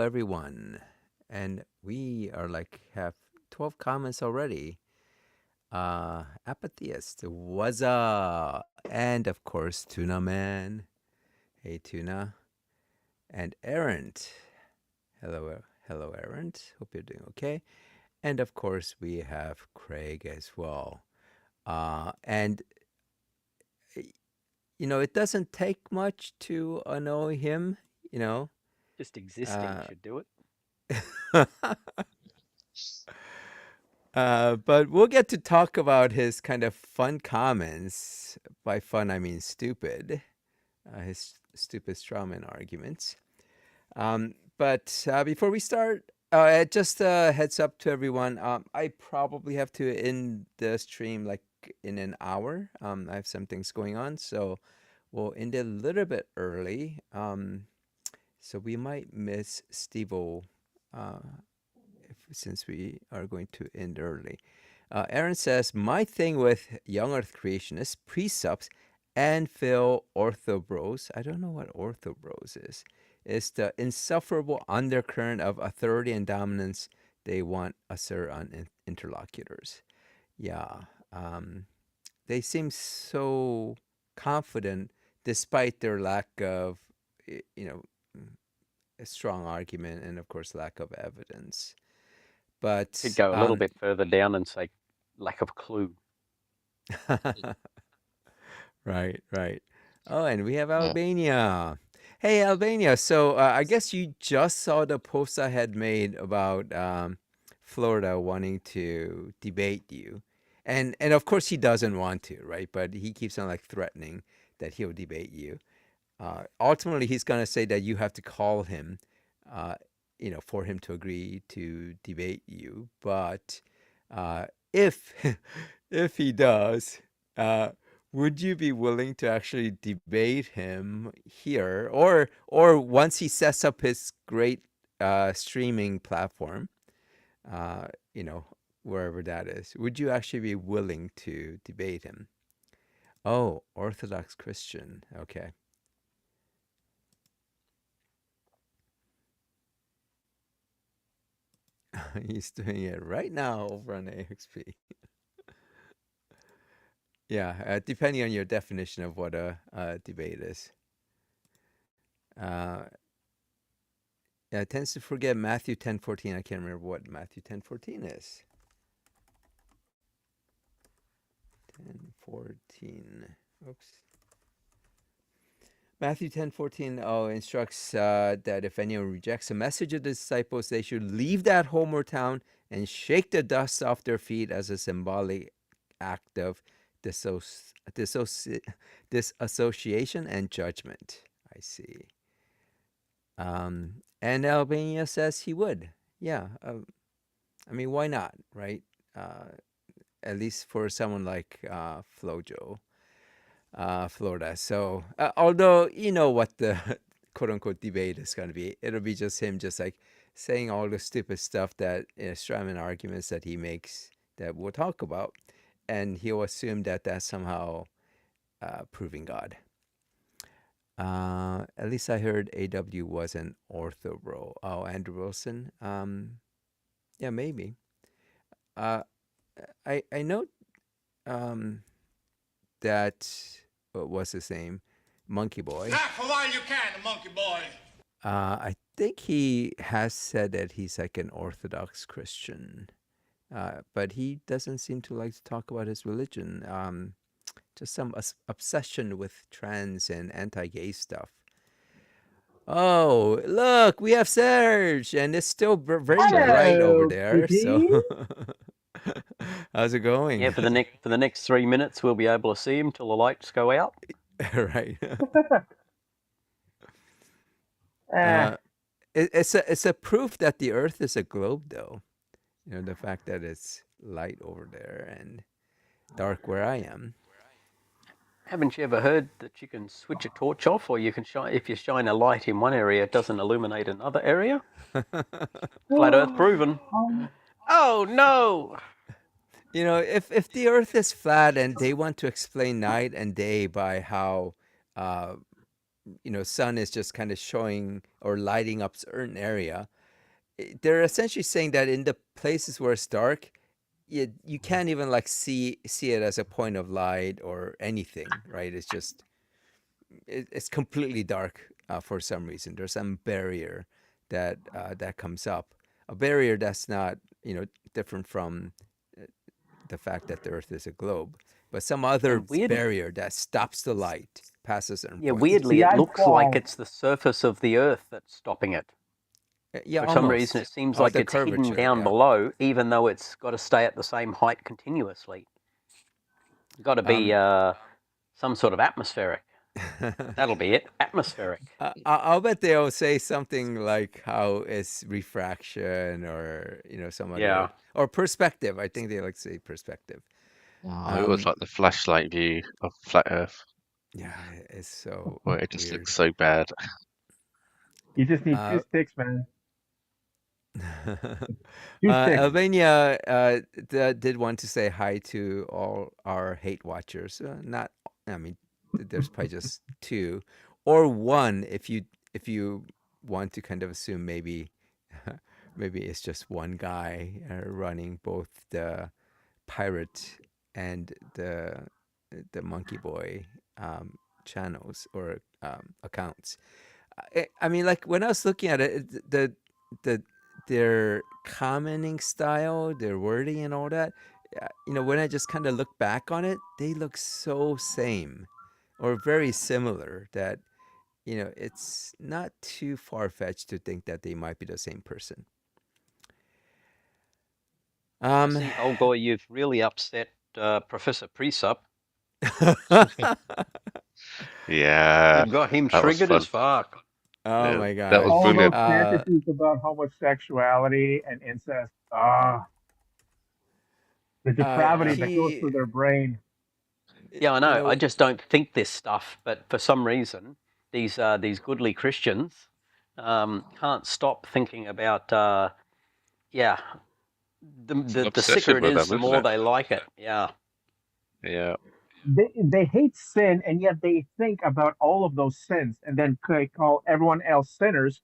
everyone. And we are like have 12 comments already. Apatheist, what's up? And of course, Tuna Man. Hey, Tuna. And Errant. Hello, Errant. Hope you're doing okay. And of course, we have Craig as well. And it doesn't take much to annoy him, you know. Just existing Uh, should do it. but we'll get to talk about his kind of fun comments. By fun, I mean stupid. His stupid strawman arguments. But before we start, just a heads up to everyone. I probably have to end the stream like in an hour. I have some things going on, so we'll end it a little bit early. So we might miss Steve-O, since we are going to end early. Aaron says, my thing with Young Earth Creationists, precepts, and Phil Orthobros, I don't know what Orthobros is the insufferable undercurrent of authority and dominance they want assert on interlocutors. Yeah. They seem so confident despite their lack of, you know, a strong argument and, of course, lack of evidence. Could But go a little bit further down and say lack of clue. right. Oh, and we have Yeah. Albania. Hey, Albania. So I guess you just saw the post I had made about Florida wanting to debate you, and of course he doesn't want to, right? But he keeps on like threatening that he'll debate you. Ultimately, he's gonna say that you have to call him, uh, for him to agree to debate you. But if if he does, uh, would you be willing to actually debate him here, or once he sets up his great streaming platform, uh, you know, wherever that is? Would you actually be willing to debate him? Oh, Orthodox Christian. Okay. He's doing it right now over on AXP. Yeah, depending on your definition of what a debate is. Uh, yeah, it tends to forget Matthew 10:14. I can't remember what Matthew 10:14 is. 10:14. Oops. Matthew 10:14 instructs that if anyone rejects the message of the disciples, they should leave that home or town and shake the dust off their feet as a symbolic act of disassociation and judgment. I see. And Albania says he would. Yeah. I mean, why not, right? At least for someone like Flojo. Florida. So, although you know what the quote unquote debate is going to be, it'll be just him just like saying all the stupid stuff that Strawman arguments that he makes that we'll talk about. And he'll assume that that's somehow proving God. At least I heard AW was an ortho bro. Oh, Andrew Wilson. Yeah, maybe. Uh, I know um, that what was his name, Monkey Boy. Not for while you can, monkey boy. I think he has said that he's like an Orthodox Christian, but he doesn't seem to like to talk about his religion. Just some obsession with trans and anti-gay stuff. Oh, look, we have Serge, and it's still very bright over Hello, there. kitty. So, how's it going? Yeah, for the next 3 minutes, we'll be able to see him till the lights go out. Right. Uh, It's a proof that the Earth is a globe, though. The fact that it's light over there and dark where I am. Haven't you ever heard that you can switch a torch off, or you can shine if you shine a light in one area, it doesn't illuminate another area? Flat Earth proven. Oh no! If the Earth is flat and they want to explain night and day by how sun is just kind of showing or lighting up certain area. They're essentially saying that in the places where it's dark, you can't even like see it as a point of light or anything, right? It's just it's completely dark for some reason. There's some barrier that comes up, a barrier that's not different from the fact that the Earth is a globe, but some other And weird, barrier that stops the light past a certain yeah, point. weirdly, See, it I looks like fall. it's the surface of the Earth that's stopping it. Yeah, For some reason, it almost. seems Oh, like the it's hidden curvature. down Yeah. below, even though it's got to stay at the same height continuously. It's got to be Um, some sort of atmospheric. That'll be it, atmospheric. I'll bet they'll say something like how it's refraction or some Yeah. other or perspective. I think they like to say perspective. Oh, it was Um, like the flashlight view of flat Earth, yeah, it's so where it just weird. looks so bad. You just need two Uh, sticks, man. Two sticks. Albania did want to say hi to all our hate watchers. Not, I mean, there's probably just two or one if you want to kind of assume maybe maybe it's just one guy running both the pirate and the Monkey Boy channels or accounts. I mean, like when I was looking at it, the their commenting style, their wording, and all that. When I just kind of look back on it, they look so same, or very similar. That it's not too far fetched to think that they might be the same person. I Um. see, old boy, you've really upset Professor Presup. Yeah, You've got him that was triggered as fun. fuck. Oh Yeah, my that was gosh. All those brilliant. fantasies about homosexuality and incest. Ah, the depravity that goes He, through their brain. Yeah, I you know. I know, just don't think this stuff, but for some reason, these goodly Christians can't stop thinking about yeah. It's an The obsession sicker it with is, them, the isn't more it? they like it. Yeah. Yeah. They hate sin, and yet they think about all of those sins, and then call everyone else sinners.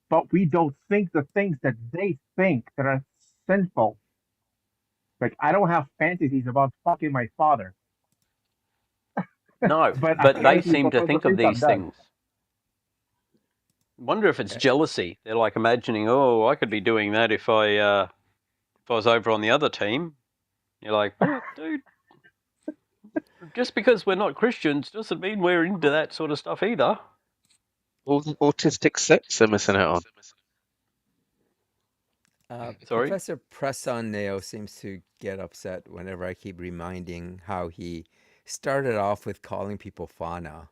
But we don't think the things that they think that are sinful. Like I don't have fantasies about fucking my father, No, but but they apparently seem to Professor think of Priestap these does. things. Wonder if it's jealousy. They're like imagining, oh, I could be doing that if I was over on the other team. You're like, but dude, just because we're not Christians doesn't mean we're into that sort of stuff either. All the autistic sects they're missing out on. Sorry. Professor Presson Neo seems to get upset whenever I keep reminding how he started off with calling people fauna,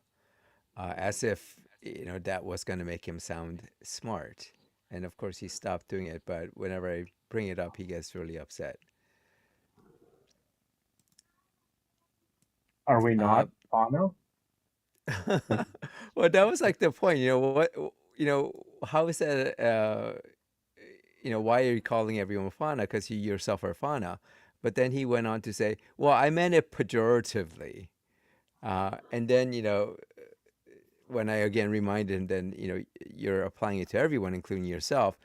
as if that was going to make him sound smart. And of course, he stopped doing it. But whenever I bring it up, he gets really upset. Are we Uh, not fauna? well, that was like the point. What? How is that? Why are you calling everyone fauna? Because you yourself are fauna. But then he went on to say, well, I meant it pejoratively. And then, when I again reminded him, then, you're applying it to everyone, including yourself.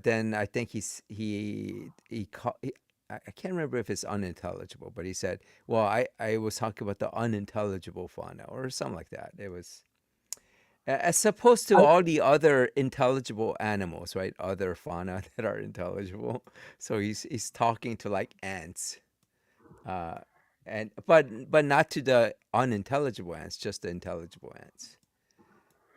Then I think I can't remember if it's unintelligible, but he said, well, I was talking about the unintelligible fauna or something like that. It was as opposed to I, all the other intelligible animals, right? Other fauna that are intelligible. So he's talking to like ants, uh, and but not to the unintelligible ants, just the intelligible ants.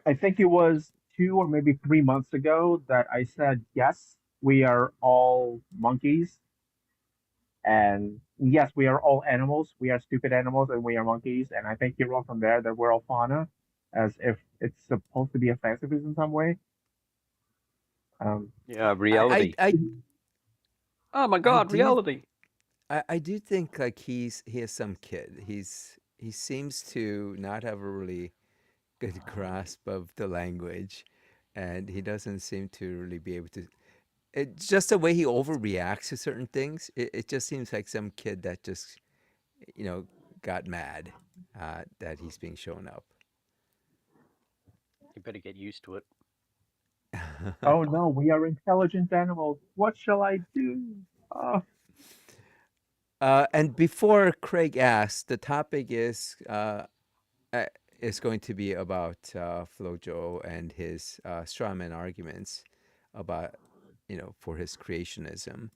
I think it was 2 or maybe 3 months ago that I said, yes, we are all monkeys. And yes, we are all animals. We are stupid animals and we are monkeys. And I think you wrote from there that we're all fauna, as if it's supposed to be offensive in some way. Um, Yeah, I reality. I I, Oh my I God, do reality. I do think like he has some kid. He seems to not have a really good grasp of the language, and he doesn't seem to really be able to. It's just the way he overreacts to certain things. It just seems like some kid that just you know got mad that he's being shown up. You better get used to it. Oh no, we are intelligent animals. What shall I do? And before Craig asks, the topic uh, is going to be about Flojo and his strawman arguments about, for his creationism.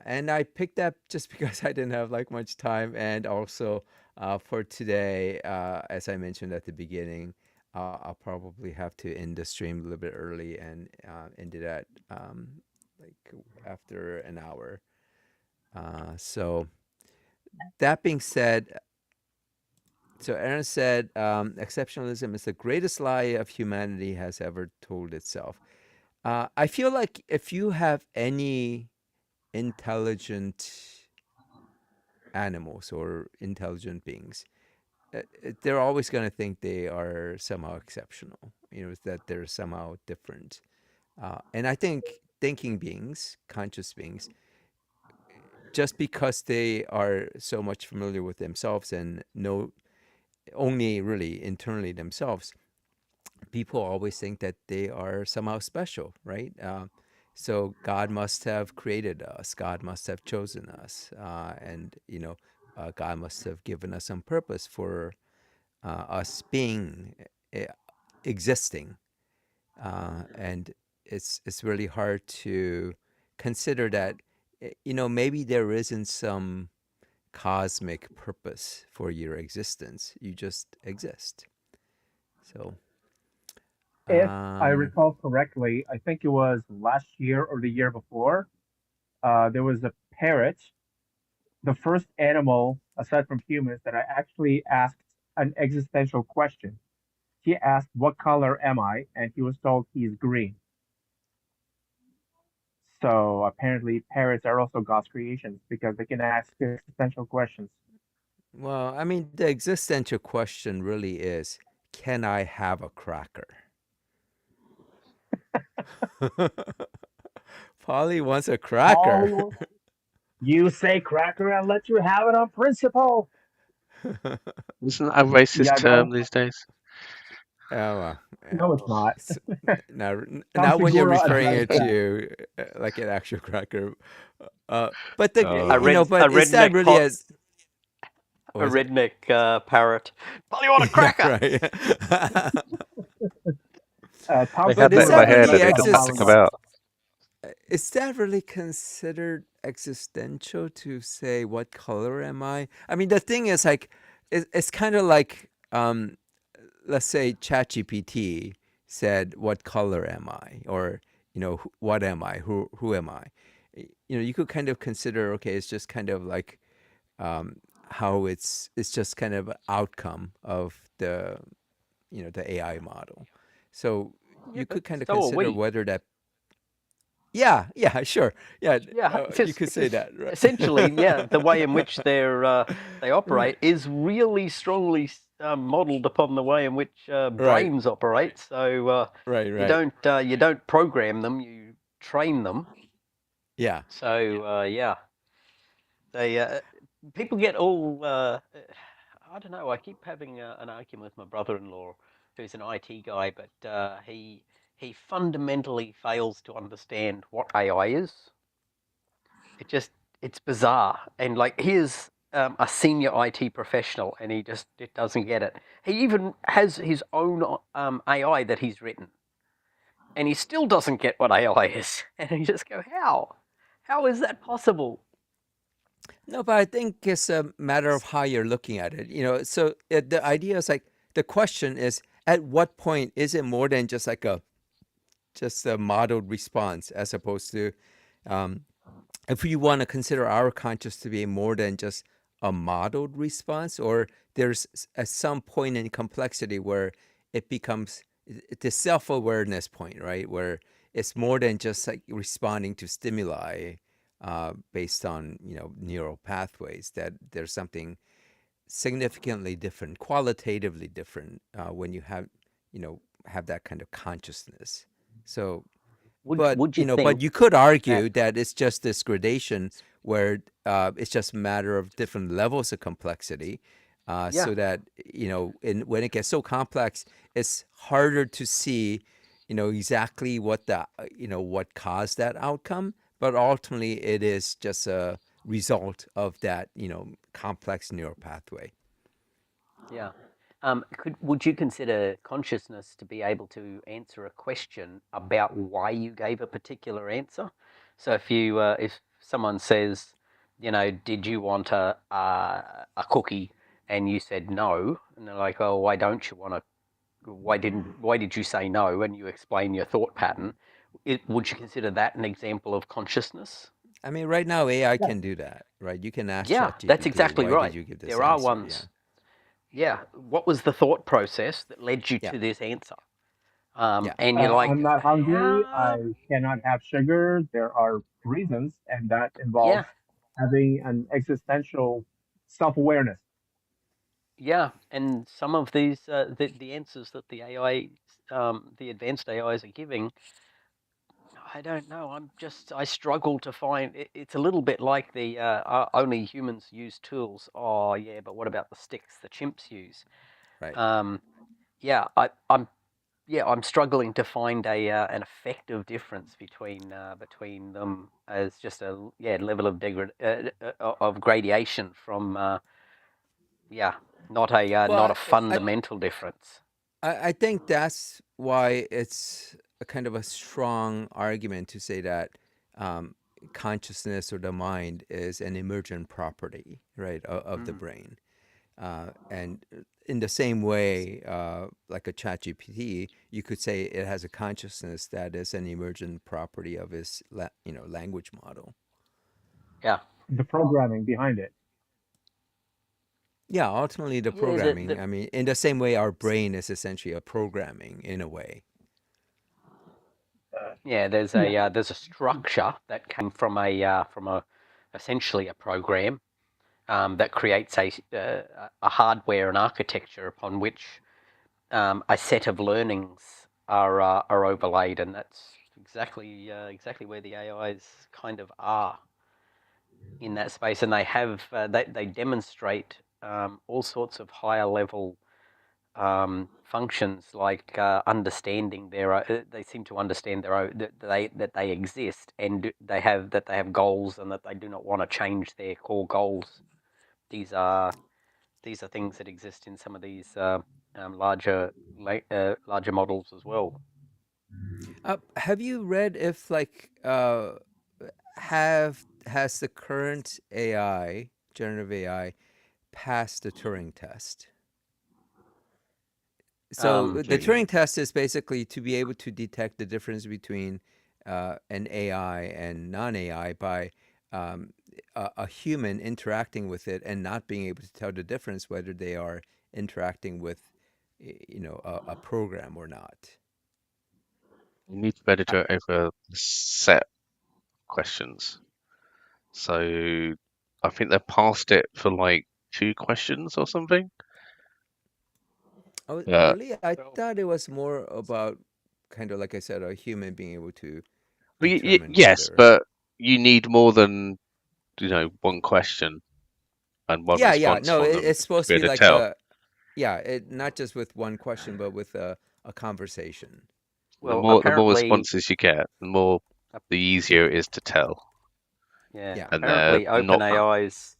And I picked up just because I didn't have like much time, and also for today, as I mentioned at the beginning, I'll probably have to end the stream a little bit early and end it at like after an hour. So that being said, so Aaron said, exceptionalism is the greatest lie of humanity has ever told itself. I feel like if you have any intelligent animals or intelligent beings, they're always going to think they are somehow exceptional, that they're somehow different. And I think thinking beings, conscious beings, just because they are so much familiar with themselves and know only really internally themselves, people always think that they are somehow special, right? So God must have created us. God must have chosen us, and God must have given us some purpose for us being uh, existing. And it's really hard to consider that maybe there isn't some cosmic purpose for your existence. You just exist. So If I um, recall correctly, I think it was last year or the year before, there was a parrot, the first animal aside from humans that I actually asked an existential question. He asked, "What color am I?" And he was told he's green. So apparently, parrots are also God's creations because they can ask existential questions. well, I mean, the existential question really is, can I have a cracker? Polly wants a cracker. Hollywood, you say cracker, I'll let you have it on principle. Isn't that a racist Yeah, term no, these days? Oh, well, no, it's well, not. now, Tom now when you're Segura referring addressed it that. to like an actual cracker, but A Oh, but is that redneck really pot, a, a was it? redneck parrot. Polly want a Yeah, cracker. right. Tom they had But is that in Segura my that head. I really addressed didn't that know about anything love. about. is that really considered existential to say what color am I? I mean, the thing is like, it's kind of like, let's say ChatGPT said, "What color am I?" Or "What am I? Who am I?" You could kind of consider, okay, it's just kind of like um, how it's just kind of an outcome of the AI model. So Yeah, you but could kind of so are consider we. whether that. Yeah, yeah, sure, yeah, Yeah, you could say that, essentially, yeah, the way in which they right, operate is really strongly modelled upon the way in which right, brains operate. So right, right, you don't program them, you train them. yeah. So yeah, they people get all I don't know. I keep having an argument with my brother-in-law, who's an IT guy, but he fundamentally fails to understand what AI is. It just it's bizarre, and like here's a senior IT professional, and it doesn't get it. He even has his own AI that he's written, and he still doesn't get what AI is. And you just go, how? How is that possible? No, but I think it's a matter of how you're looking at it. So the idea is like, the question is, at what point is it more than just a modeled response, as opposed to, um, if you want to consider our conscious to be more than just a modeled response, or there's at some point in complexity where it becomes the self-awareness point, right, where it's more than just like responding to stimuli based on neural pathways, that there's something significantly different, qualitatively different, when you have that kind of consciousness. So but Would you but think you could that argue that it's just this gradation where it's just a matter of different levels of complexity. Yeah. so that when it gets so complex, it's harder to see, exactly what caused that outcome. But ultimately, it is just a result of that complex neural pathway. Yeah. Would you consider consciousness to be able to answer a question about why you gave a particular answer? So if someone says, did you want a cookie, and you said no, and they're like, oh, why did you say no? And you explain your thought pattern. Would you consider that an example of consciousness? I mean, right now AI Yes. can do that, right? You can ask Yeah, that's ChatGPT, exactly why did right. you give this There are answer? Yeah, ones. Yeah. What was the thought process that led you yeah, to this answer? yeah. And you're like, I'm not hungry. how? I cannot have sugar. There are reasons, and that Yeah, involves having an existential self-awareness. yeah. And some of these, the answers that the advanced AIs are giving, I don't know. I struggle to find. It's a little bit like the only humans use tools. Oh, yeah, but what about the sticks the chimps use? Right. Um, yeah, I'm struggling to find an effective difference between them as just a level of of gradation from Well, not a fundamental difference. I think that's why it's a kind of a strong argument to say that um, consciousness or the mind is an emergent property, right, of the Mm. brain. And in the same way, like a chat GPT, you could say it has a consciousness that is an emergent property of its language model. Yeah, The programming behind it. Yeah, ultimately the yeah. programming. I mean, in the same way, our brain is essentially a programming in a way. Yeah, Yeah, there's a structure that came from a essentially a program that creates a hardware and architecture upon which a set of learnings are overlaid, and that's exactly where the AIs kind of are in that space, and they demonstrate all sorts of higher level functions like understanding they seem to understand their own that they exist, and they have goals, and that they do not want to change their core goals. These are these are things that exist in some of these larger models as well. Have you read if have has the current AI, generative AI, passed the Turing test? So the Gee. Turing test is basically to be able to detect the difference between an AI and non-AI by um, a human interacting with it and not being able to tell the difference whether they are interacting with, a program or not. You need to better do it over the set questions. So I think they passed it for like 2 questions or something. Oh, Yeah. really? I thought it was more about kind of like I said, a human being able to Well, determine yes, whether. but you need more than, one question and one Yeah, yeah. response No, from them it's to supposed be to be able to like tell. not just with one question, but with a conversation. The Well, more responses you get, the easier it is to tell. yeah, Yeah. And they're apparently not, OpenAI's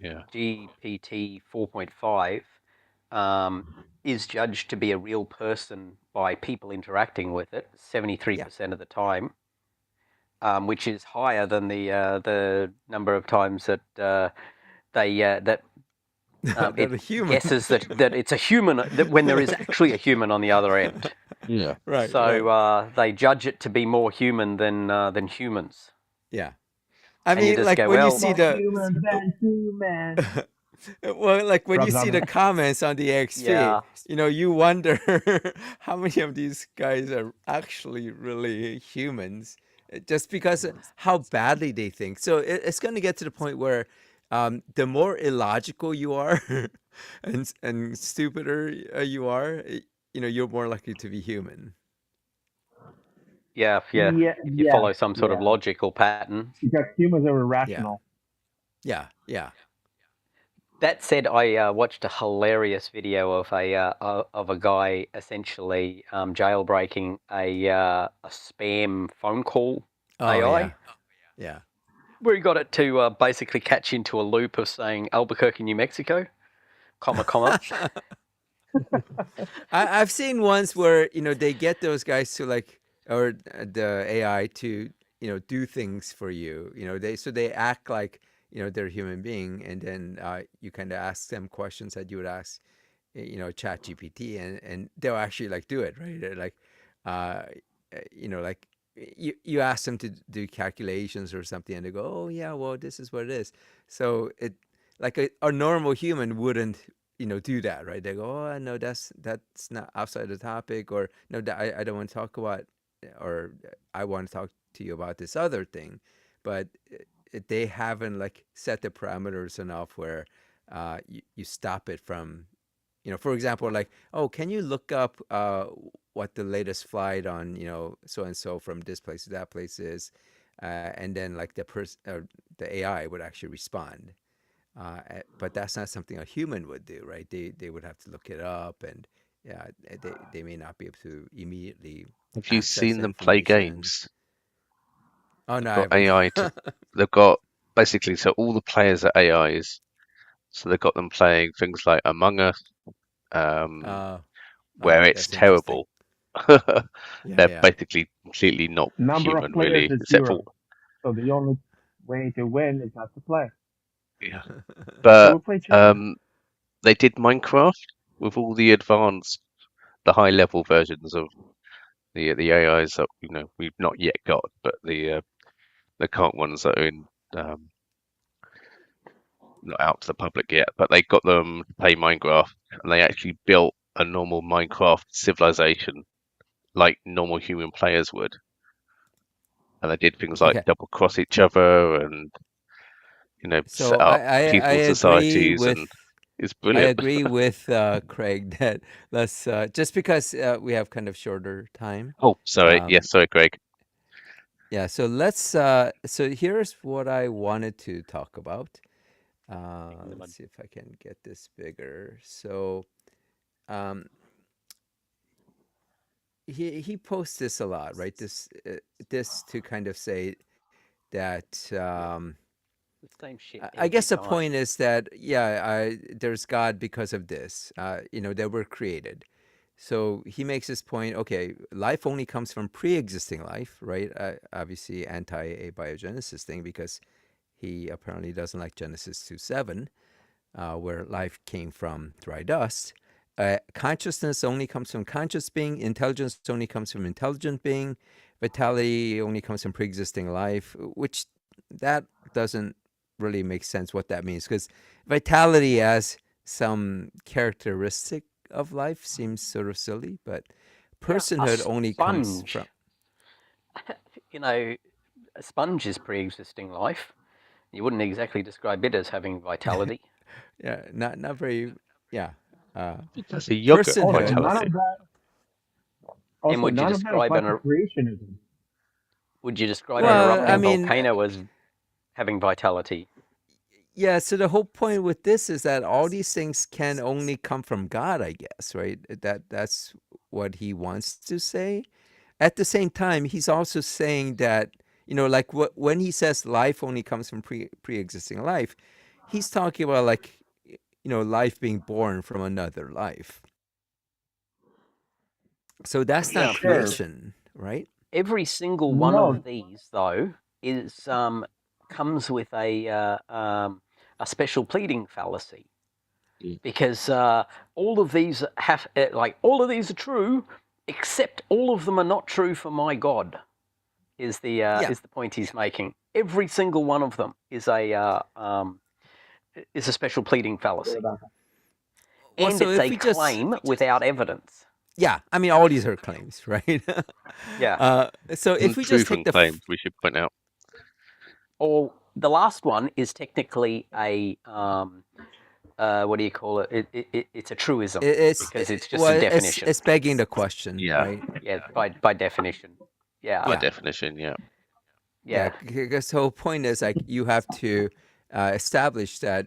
yeah. GPT 4.5 um, is judged to be a real person by people interacting with it Yeah. 73% of the time, which is higher than the number of times that that That a it human. guesses that it's a human, that when there is actually a human on the other end. Yeah. Right, So right. they judge it to be more human than humans, Yeah. I and you mean, just like go, when you well, see more the human than human. well, like when you Rubs see on the it. comments on the XP, yeah, you wonder how many of these guys are actually really humans, just because how badly they think. So it's going to get to the point where the more illogical you are, and stupider you are, you're more likely to be human. yeah, Yeah, if you follow some sort of yeah. logical pattern. Because humans are Yeah, irrational. yeah, yeah. That said, I watched a hilarious video of a guy essentially jailbreaking a spam phone call Oh AI, yeah, yeah. where he got it to basically catch into a loop of saying Albuquerque, New Mexico, comma comma. I've seen ones where they get those guys to like, or the AI to do things for you. They act like they're a human being, and then you kind of ask them questions that you would ask Chat GPT, and they'll actually like do it, right. They're like, uh like you ask them to do calculations or something, and they go, oh yeah, well, this is what it is. So it, like a normal human wouldn't do that, right. They go, oh no, that's not outside the topic, or no, that I don't want to talk about, or I want to talk to you about this other thing. But they haven't like set the parameters enough where you stop it from, for example, like, oh, can you look up what the latest flight on, so and so from this place to that place is, and then like the AI would actually respond. But that's not something a human would do, right? They would have to look it up, and yeah, they may not be able to immediately Have you access seen the them play information. games? Oh They've no, I got haven't. AI to. They've got basically so all the players are AIs. So they've got them playing things like Among Us, um, uh, where it's that's interesting. terrible. Yeah, They're yeah. basically completely not Number of human, players really, is except for zero, so the only way to win is not to play. yeah. So But we play checkers. they did Minecraft with all the advanced, the high level versions of the AIs that we've not yet got, but the current ones that are in um, not out to the public yet. But they got them to play Minecraft, and they actually built a normal Minecraft civilization like normal human players would. And they did things like Okay. double cross each other and So set I, up I I feudal agree societies, with and it's I brilliant. agree with Craig that let's just because we have kind of shorter time. Oh, sorry. Um, Yes, sorry, Greg. yeah, so so here's what I wanted to talk about. In the mud. Let's see if I can get this bigger. So um, he posts this a lot, right? This to kind of say that The same shit I every guess the time. point is that there's God because of this. That we're created. So he makes this point. Okay, life only comes from pre-existing life, right? Obviously, anti-abiogenesis thing, because he apparently doesn't like Genesis 2:7, where life came from dry dust. Consciousness only comes from conscious being. Intelligence only comes from intelligent being. Vitality only comes from pre-existing life, which that doesn't really make sense what that means, because vitality as some characteristic of life seems sort of silly, but Yeah, a personhood only comes from, sponge. You know, a sponge is pre-existing life. You wouldn't exactly describe it as having vitality. yeah, not very, yeah. Uh, That's a yogurt Also, personhood. none vitality. of that. And Also, none of that applies to creationism. would you describe an Sorry, Well, I erupting mean, volcano as having vitality? yeah, so the whole point with this is that all these things can only come from God, I guess, right? That's what he wants to say. At the same time, he's also saying that, like when he says life only comes from pre-existing life, he's talking about like, life being born from another life. So that's not Yeah. sure. creation, right? Every single one No, of these, though, is comes with a special pleading fallacy, Mm. because all of these have all of these are true, except all of them are not true for my God. Is Yeah. the point he's making? Every single one of them is a special pleading fallacy, Well, and so it's if a we just, claim without evidence. yeah, I mean, all these are claims, right? Yeah. So if we just take Unproven the claims, we should point out. Or the last one is technically a what do you call it? It's a truism because it's just a well, definition. it's begging the question, Yeah, right? Yeah, by definition. Yeah, by Yeah, definition, yeah. yeah. yeah, Because the whole point is like you have to establish that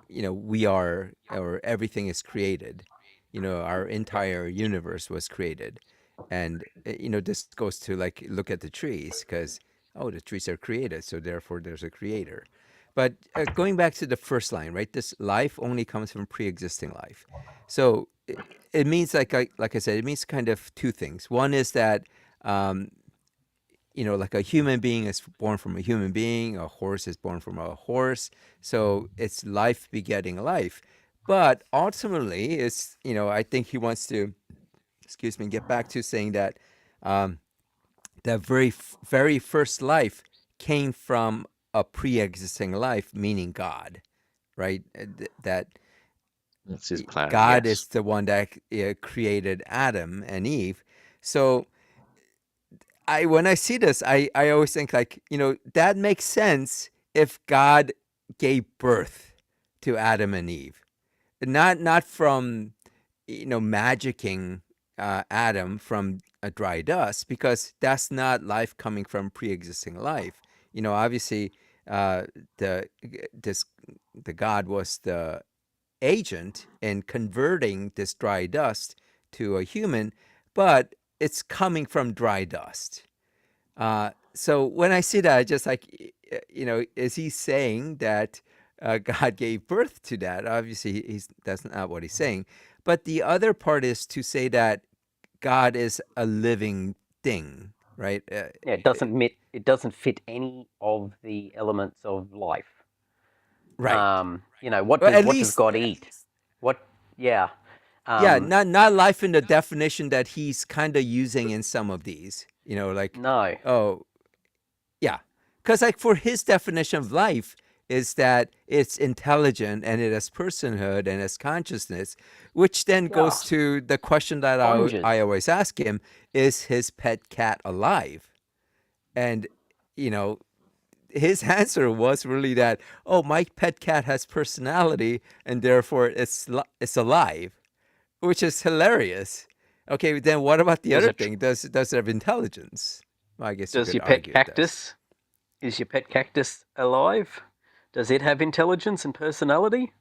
we are, or everything is created. Our Yep. entire universe was created. And this goes to, like, look at the trees, because, oh, the trees are created, so therefore there's a creator. But going back to the first line, right, this life only comes from pre-existing life. So it means, like I said, it means kind of two things. One is that, um, like, a human being is born from a human being, a horse is born from a horse. So it's life begetting life. But ultimately, I think he wants to, excuse me, get back to saying that, um, that very first life came from a pre-existing life, meaning God, right? That That's his plan. God Yes. is the one that created Adam and Eve. So when I see this, I always think, like, that makes sense if God gave birth to Adam and Eve, not from magicking Adam from a dry dust, because that's not life coming from pre-existing life. Obviously, uh, the this the God was the agent in converting this dry dust to a human, but it's coming from dry dust. So when I see that, I just, like, is he saying that God gave birth to that? Obviously, that's not what he's saying. But the other part is to say that God is a living thing, right? Yeah, it doesn't fit any of the elements of life. Right. What Well, does at what does least, God eat? What? Yeah. yeah, Um, not life in the definition that he's kind of using in some of these. Like, no. oh, yeah, because, like, for his definition of life is that it's intelligent and it has personhood and has consciousness, which then Yeah. goes to the question that I Sponges. always ask him: is his pet cat alive? And you know, his answer was really that, oh, my pet cat has personality and therefore it's alive, which is hilarious. Okay, then what about the Does other it? thing? Does it have intelligence? Well, I guess you Does could your pet argue it does. cactus? Is your pet cactus alive? Does it have intelligence and personality?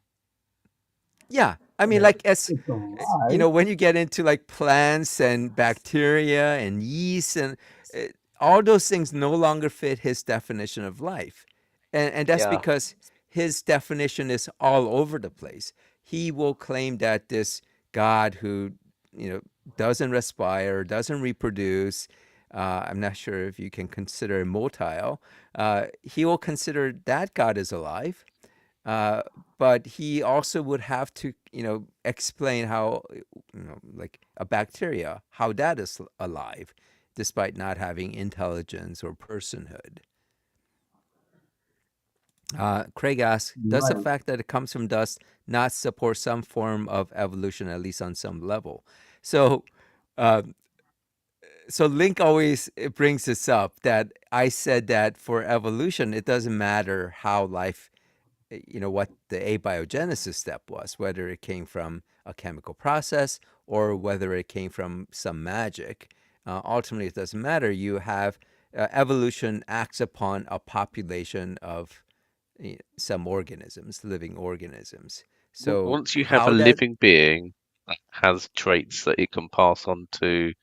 Yeah, I mean, Well, like, as it's alive. when you get into, like, plants and bacteria and yeast and uh, all those things no longer fit his definition of life, and that's Yeah. because his definition is all over the place. He will claim that this God who you know doesn't respire, doesn't reproduce. I'm not sure if you can consider him motile. He will consider that God is alive, uh, but he also would have to, explain how, like, a bacteria, how that is alive, despite not having intelligence or personhood. Craig asks, does the Right. fact that it comes from dust not support some form of evolution, at least on some level? So, uh, so Link always brings this up, that I said that for evolution, it doesn't matter how life, what the abiogenesis step was, whether it came from a chemical process or whether it came from some magic. Ultimately, it doesn't matter. You have evolution acts upon a population of some organisms, living organisms. So Once you have a how that, living being that has traits that it can pass on to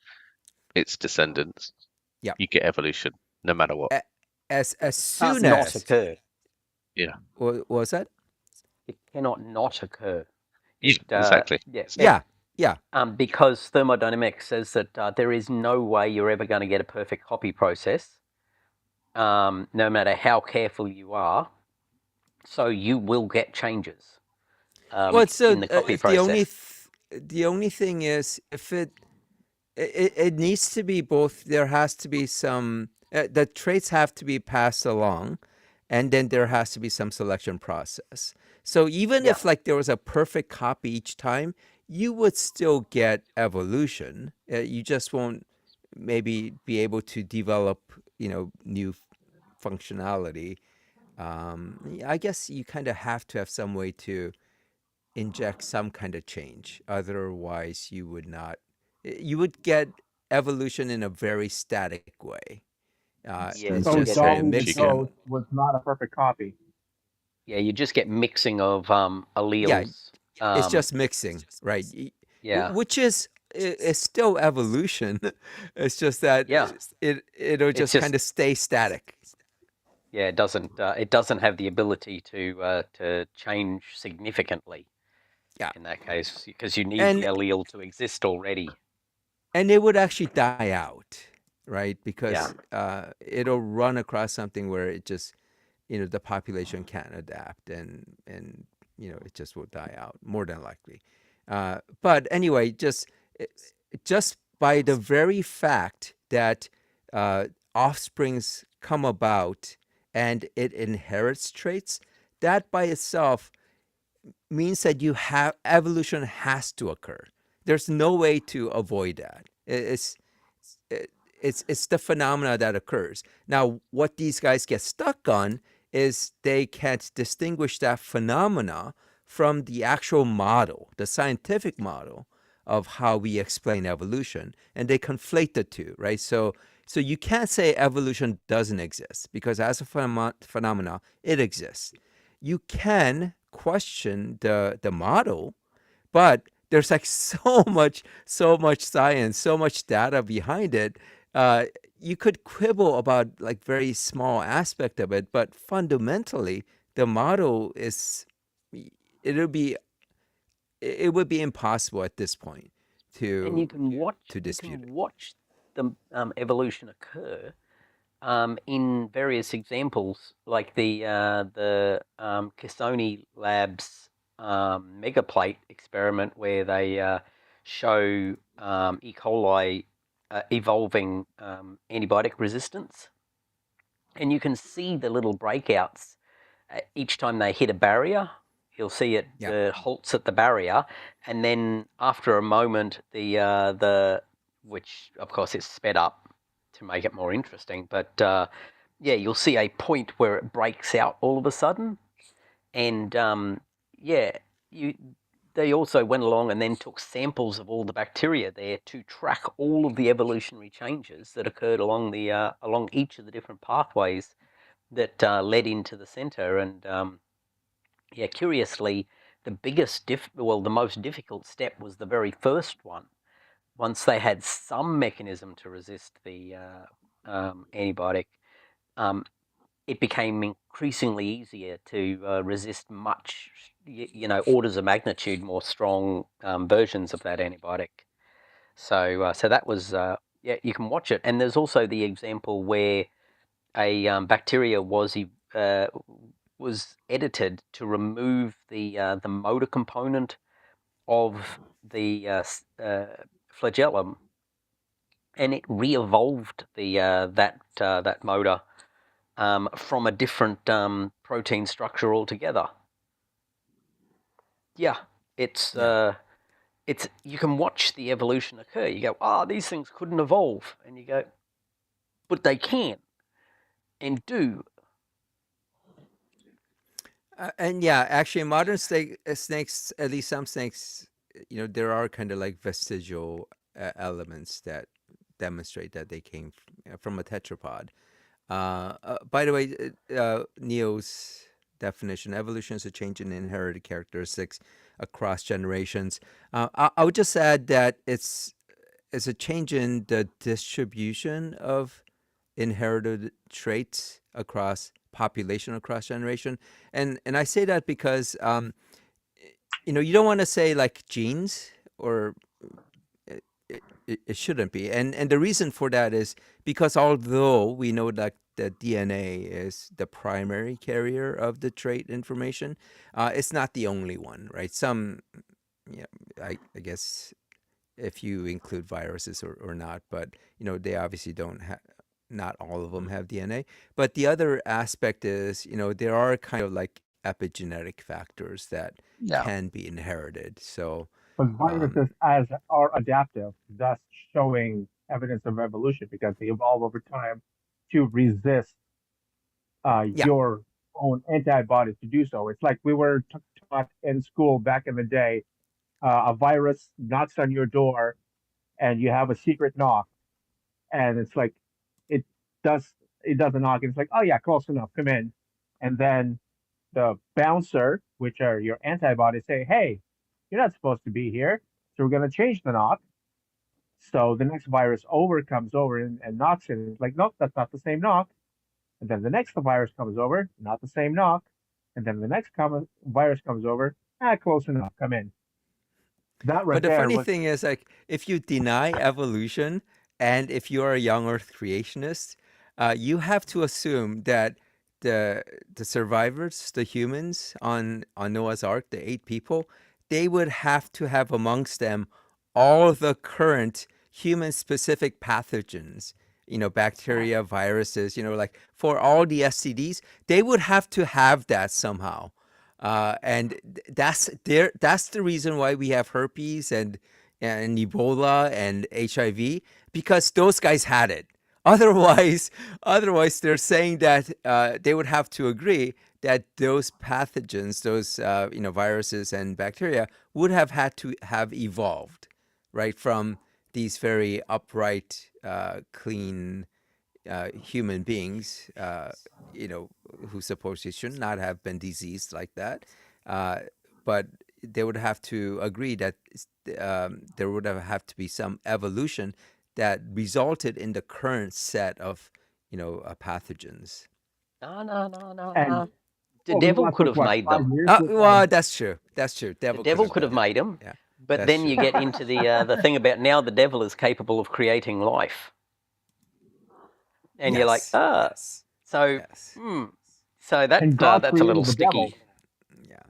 its descendants, yeah, you get evolution, no matter what. as Can't soon not as, occur. Yeah. what was that? It cannot not occur. Yeah, exactly. Yeah. Yeah, yeah. Because thermodynamics says that there is no way you're ever going to get a perfect copy process, no matter how careful you are. So you will get changes Well, so in the copy the only process. the only thing is, if it needs to be both. There has to be some, the traits have to be passed along, and then there has to be some selection process. So even Yeah. if, like, there was a perfect copy each time, you would still get evolution. You just won't maybe be able to develop, new functionality. I guess you kind of have to have some way to inject some kind of change. Otherwise, you would not. You would get evolution in a very static way. Yeah. It's You So just get kind the of Dolly the You get mixing. goat was not a perfect copy. Yeah, you just get mixing of Yeah, alleles. it's Um, just mixing, right? yeah, Which is still evolution. It's just that yeah. it'll It's just kind just of stay static. yeah, it doesn't have the ability to change significantly Yeah, in that case because you need the and allele to exist already. it would actually die out, right? Yeah, Because it'll run across something where it just the population can't adapt, and it just will die out more than likely. But anyway, just by the very fact that uh, offsprings come about and it inherits traits, that by itself means that you have evolution has to occur. There's no way to avoid that. It- it's the phenomena that occurs. Now, what these guys get stuck on is they can't distinguish that phenomena from the actual model, the scientific model of how we explain evolution, and they conflate the two, right? So you can't say evolution doesn't exist because as a phenomena, it exists. You can question the model, but there's like so much science, so much data behind it. uh, you could quibble about like very small aspect of it, but fundamentally the model is it'll be it would be impossible at this point and you to can watch dispute it. the evolution occur in various examples, like the Cassoni Labs megaplate experiment, where they show E. coli evolving antibiotic resistance, and you can see the little breakouts each time they hit a barrier. You'll see it Yeah, halts at the barrier, and then after a moment, the which of course is sped up to make it more interesting, but yeah, you'll see a point where it breaks out all of a sudden, and yeah, you. They also went along and then took samples of all the bacteria there to track all of the evolutionary changes that occurred along each of the different pathways that led into the center. And yeah, curiously, the most difficult step was the very first one. Once they had some mechanism to resist the antibiotic, um, it became increasingly easier to resist much, orders of magnitude more strong versions of that antibiotic. So that was, yeah, you can watch it. And there's also the example where a bacteria was edited to remove the motor component of the flagellum, and it re-evolved that motor from a different protein structure altogether. Yeah, it's yeah. uh, it's you can watch the evolution occur. You go, oh, these things couldn't evolve, and you go, but they can and do. And yeah, actually, modern snakes, at least some snakes, there are kind of like vestigial elements that demonstrate that they came from a tetrapod. By the way, Neo's definition: evolution is a change in inherited characteristics across generations. I would just add that it's a change in the distribution of inherited traits across population across generation, and I say that because you don't want to say like genes or it shouldn't be. And the reason for that is because although we know that the DNA is the primary carrier of the trait information, it's not the only one, right? Some, yeah, I guess if you include viruses or not, but they obviously don't have. Not all of them have DNA, but the other aspect is, there are kind of like epigenetic factors that Yeah. can be inherited. So, But um, viruses as are adaptive, thus showing evidence of evolution because they evolve over time to resist yeah, your own antibodies to do so. It's like we were taught in school back in the day. A virus knocks on your door, and you have a secret knock, and it's like it does it does a knock, and it's like, oh yeah, close enough, come in, and then the bouncer, which are your antibodies, say, hey, you're not supposed to be here. So we're going to change the knock. So the next virus comes over and knocks it. It's like, nope, that's not the same knock. And then the next virus comes over, not the same knock. And then the next virus comes over, close enough, come in. That right But the there funny was, thing is, like, if you deny evolution and if you are a young Earth creationist, you have to assume that the the survivors, the humans on Noah's Ark, the 8 people, they would have to have amongst them all the current human-specific pathogens. Bacteria, viruses. Like for all the STDs, they would have to have that somehow. And that's the reason why we have herpes and Ebola and HIV, because those guys had it. Otherwise, they're saying that they would have to agree that those pathogens, those viruses and bacteria, would have had to have evolved, right, from these very upright, clean human beings, who supposedly should not have been diseased like that. Uh, but they would have to agree that there would have had to be some evolution that resulted in the current set of, pathogens. No. and The well, devil that could took have what, made five them. years to Well, that's true. That's true. The Devil could devil have could have done it. made them. Yeah, But that's then true. you get into the thing about now the devil is capable of creating life, and you're like, Yes. Yes. so Yes. so and God that's a little created the devil. sticky. Yeah.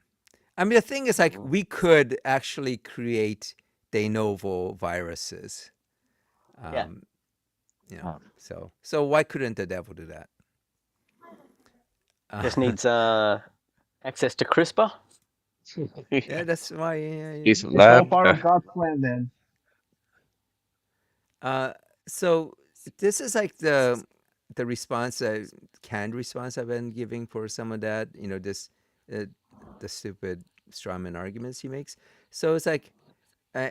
I mean, the thing is, like, we could actually create de novo viruses. Yeah. Um, so why couldn't the devil do that? Just needs access to CRISPR. Yeah, that's why. Decent It's all lab. part of God's plan, then. So this is like the response, canned response I've been giving for some of that. This uh, the stupid strawman arguments he makes. So it's like,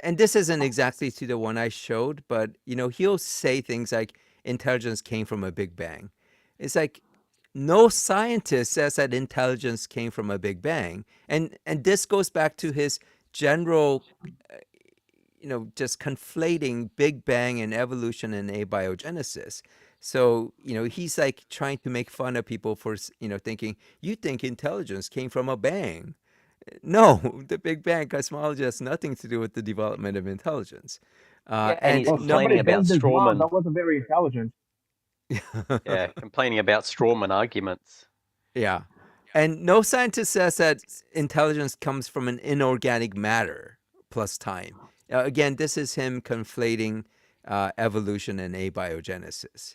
and this isn't exactly to the one I showed, but he'll say things like intelligence came from a big bang. It's like no scientist says that intelligence came from a big bang, and this goes back to his general, just conflating Big Bang and evolution and abiogenesis. So, he's like trying to make fun of people for, thinking, you think intelligence came from a bang. No, the Big Bang cosmology has nothing to do with the development of intelligence. Yeah, and And he's Well, no, somebody complaining about banged his mom. strawman. That wasn't very intelligent. Yeah, complaining about strawman arguments. yeah. And no scientist says that intelligence comes from an inorganic matter plus time. Again, this is him conflating evolution and abiogenesis.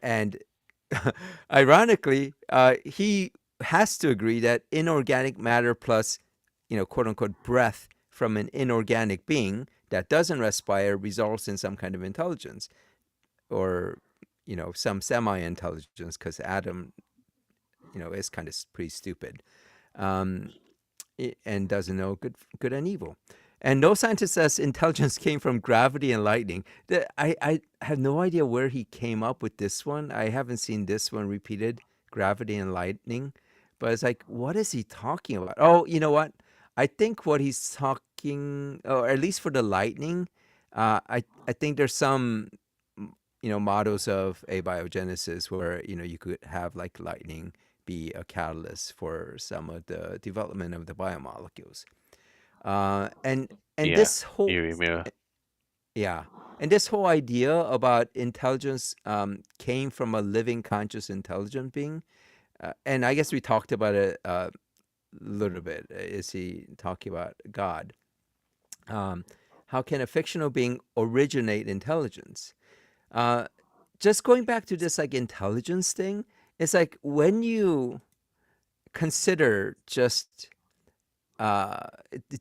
And ironically, he has to agree that inorganic matter plus, quote unquote, breath from an inorganic being that doesn't respire results in some kind of intelligence, or, some semi intelligence, because Adam, is kind of pretty stupid, um, and doesn't know good and evil. And no scientist says intelligence came from gravity and lightning. I have no idea where he came up with this one. I haven't seen this one repeated, gravity and lightning. But it's like, what is he talking about? Oh, you know what? I think what he's talking, or at least for the lightning, I think there's some, models of abiogenesis where, you could have like lightning be a catalyst for some of the development of the biomolecules. And Yeah, this whole, Yuri Mirror. yeah, and this whole idea about intelligence came from a living, conscious, intelligent being. And I guess we talked about it a little bit. Is he talking about God? How can a fictional being originate intelligence? Just going back to this like intelligence thing, it's like when you consider just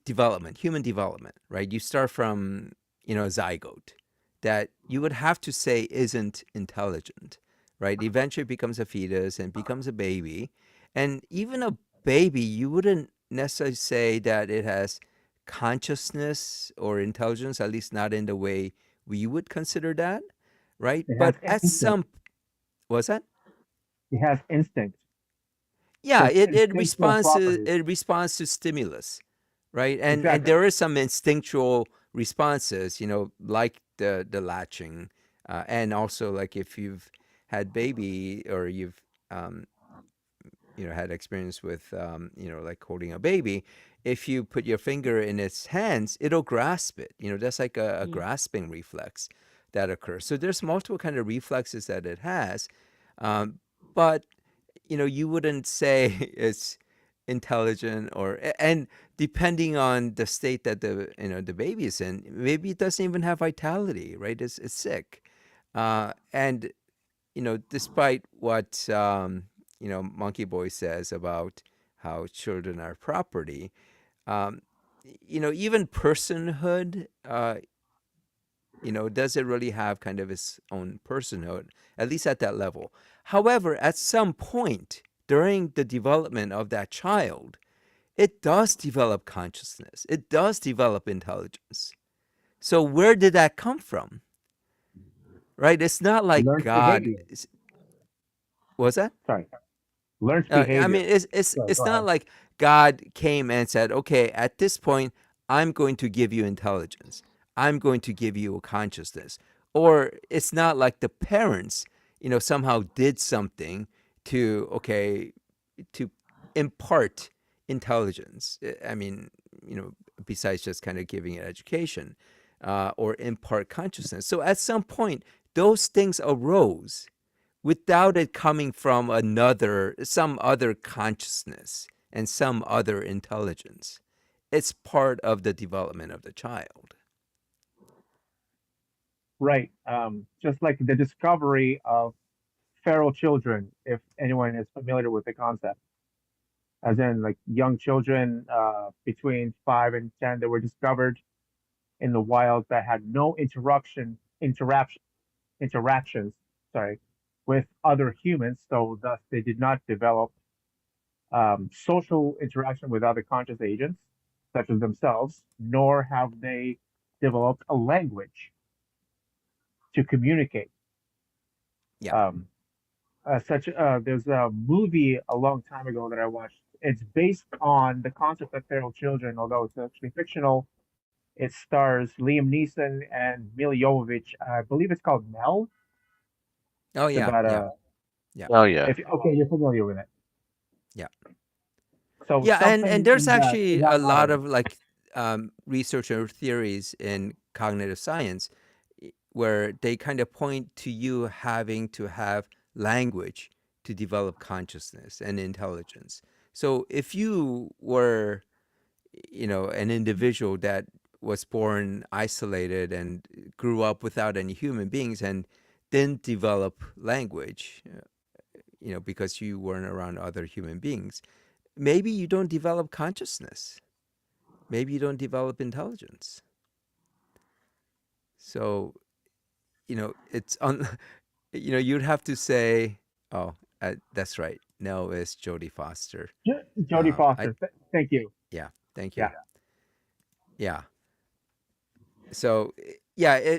development, human development, right? You start from, a zygote that you would have to say isn't intelligent, right? Eventually becomes a fetus and becomes a baby. And even a baby, you wouldn't necessarily say that it has consciousness or intelligence, at least not in the way we would consider that, right? It has But at instinct. some, was that? It has instinct. Yeah, It's it instinctual properties. responds to stimulus, right? And Exactly. there is some instinctual responses, like the latching, and also like if you've had baby or you've um, had experience with like holding a baby, if you put your finger in its hands, it'll grasp it. That's like a grasping reflex that occurs. So there's multiple kind of reflexes that it has, um, but you wouldn't say it's intelligent, and depending on the state that the baby is in, maybe it doesn't even have vitality, right? It's sick, and despite what Monkey Boy says about how children are property, um, even personhood, does it really have kind of its own personhood, at least at that level? However, at some point during the development of that child, it does develop consciousness. It does develop intelligence. So where did that come from? Right? It's not like Learns God. behavior. Was that? Sorry. Learns I behavior. mean, it's Sorry, it's go not ahead. like God came and said, "Okay, at this point, I'm going to give you intelligence. I'm going to give you a consciousness." Or it's not like the parents, somehow did something to to impart intelligence. I mean, besides just kind of giving it education, or impart consciousness. So at some point, those things arose without it coming from some other consciousness and some other intelligence. It's part of the development of the child. Right. Just like the discovery of feral children, if anyone is familiar with the concept, as in like young children between 5 and 10 that were discovered in the wild that had no interactions, sorry, with other humans, so thus they did not develop social interaction with other conscious agents, such as themselves, nor have they developed a language to communicate. Yeah. Um, there's a movie a long time ago that I watched. It's based on the concept of feral children, although it's actually fictional. It stars Liam Neeson and Mila Jovovich. I believe it's called Mel. Oh It's yeah, about yeah, a yeah, Oh yeah. if okay, you're familiar with it. yeah. So Yeah, and something there's in actually that a lot matter. of like research or theories in cognitive science where they kind of point to you having to have language to develop consciousness and intelligence. So if you were, an individual that was born isolated and grew up without any human beings and didn't develop language, because you weren't around other human beings, maybe you don't develop consciousness. Maybe you don't develop intelligence. So, it's on, you'd have to say, oh, that's right. No, it's Jodie Foster. Jodie I, Foster. Thank you. yeah, thank Yeah. you. Yeah. So, yeah,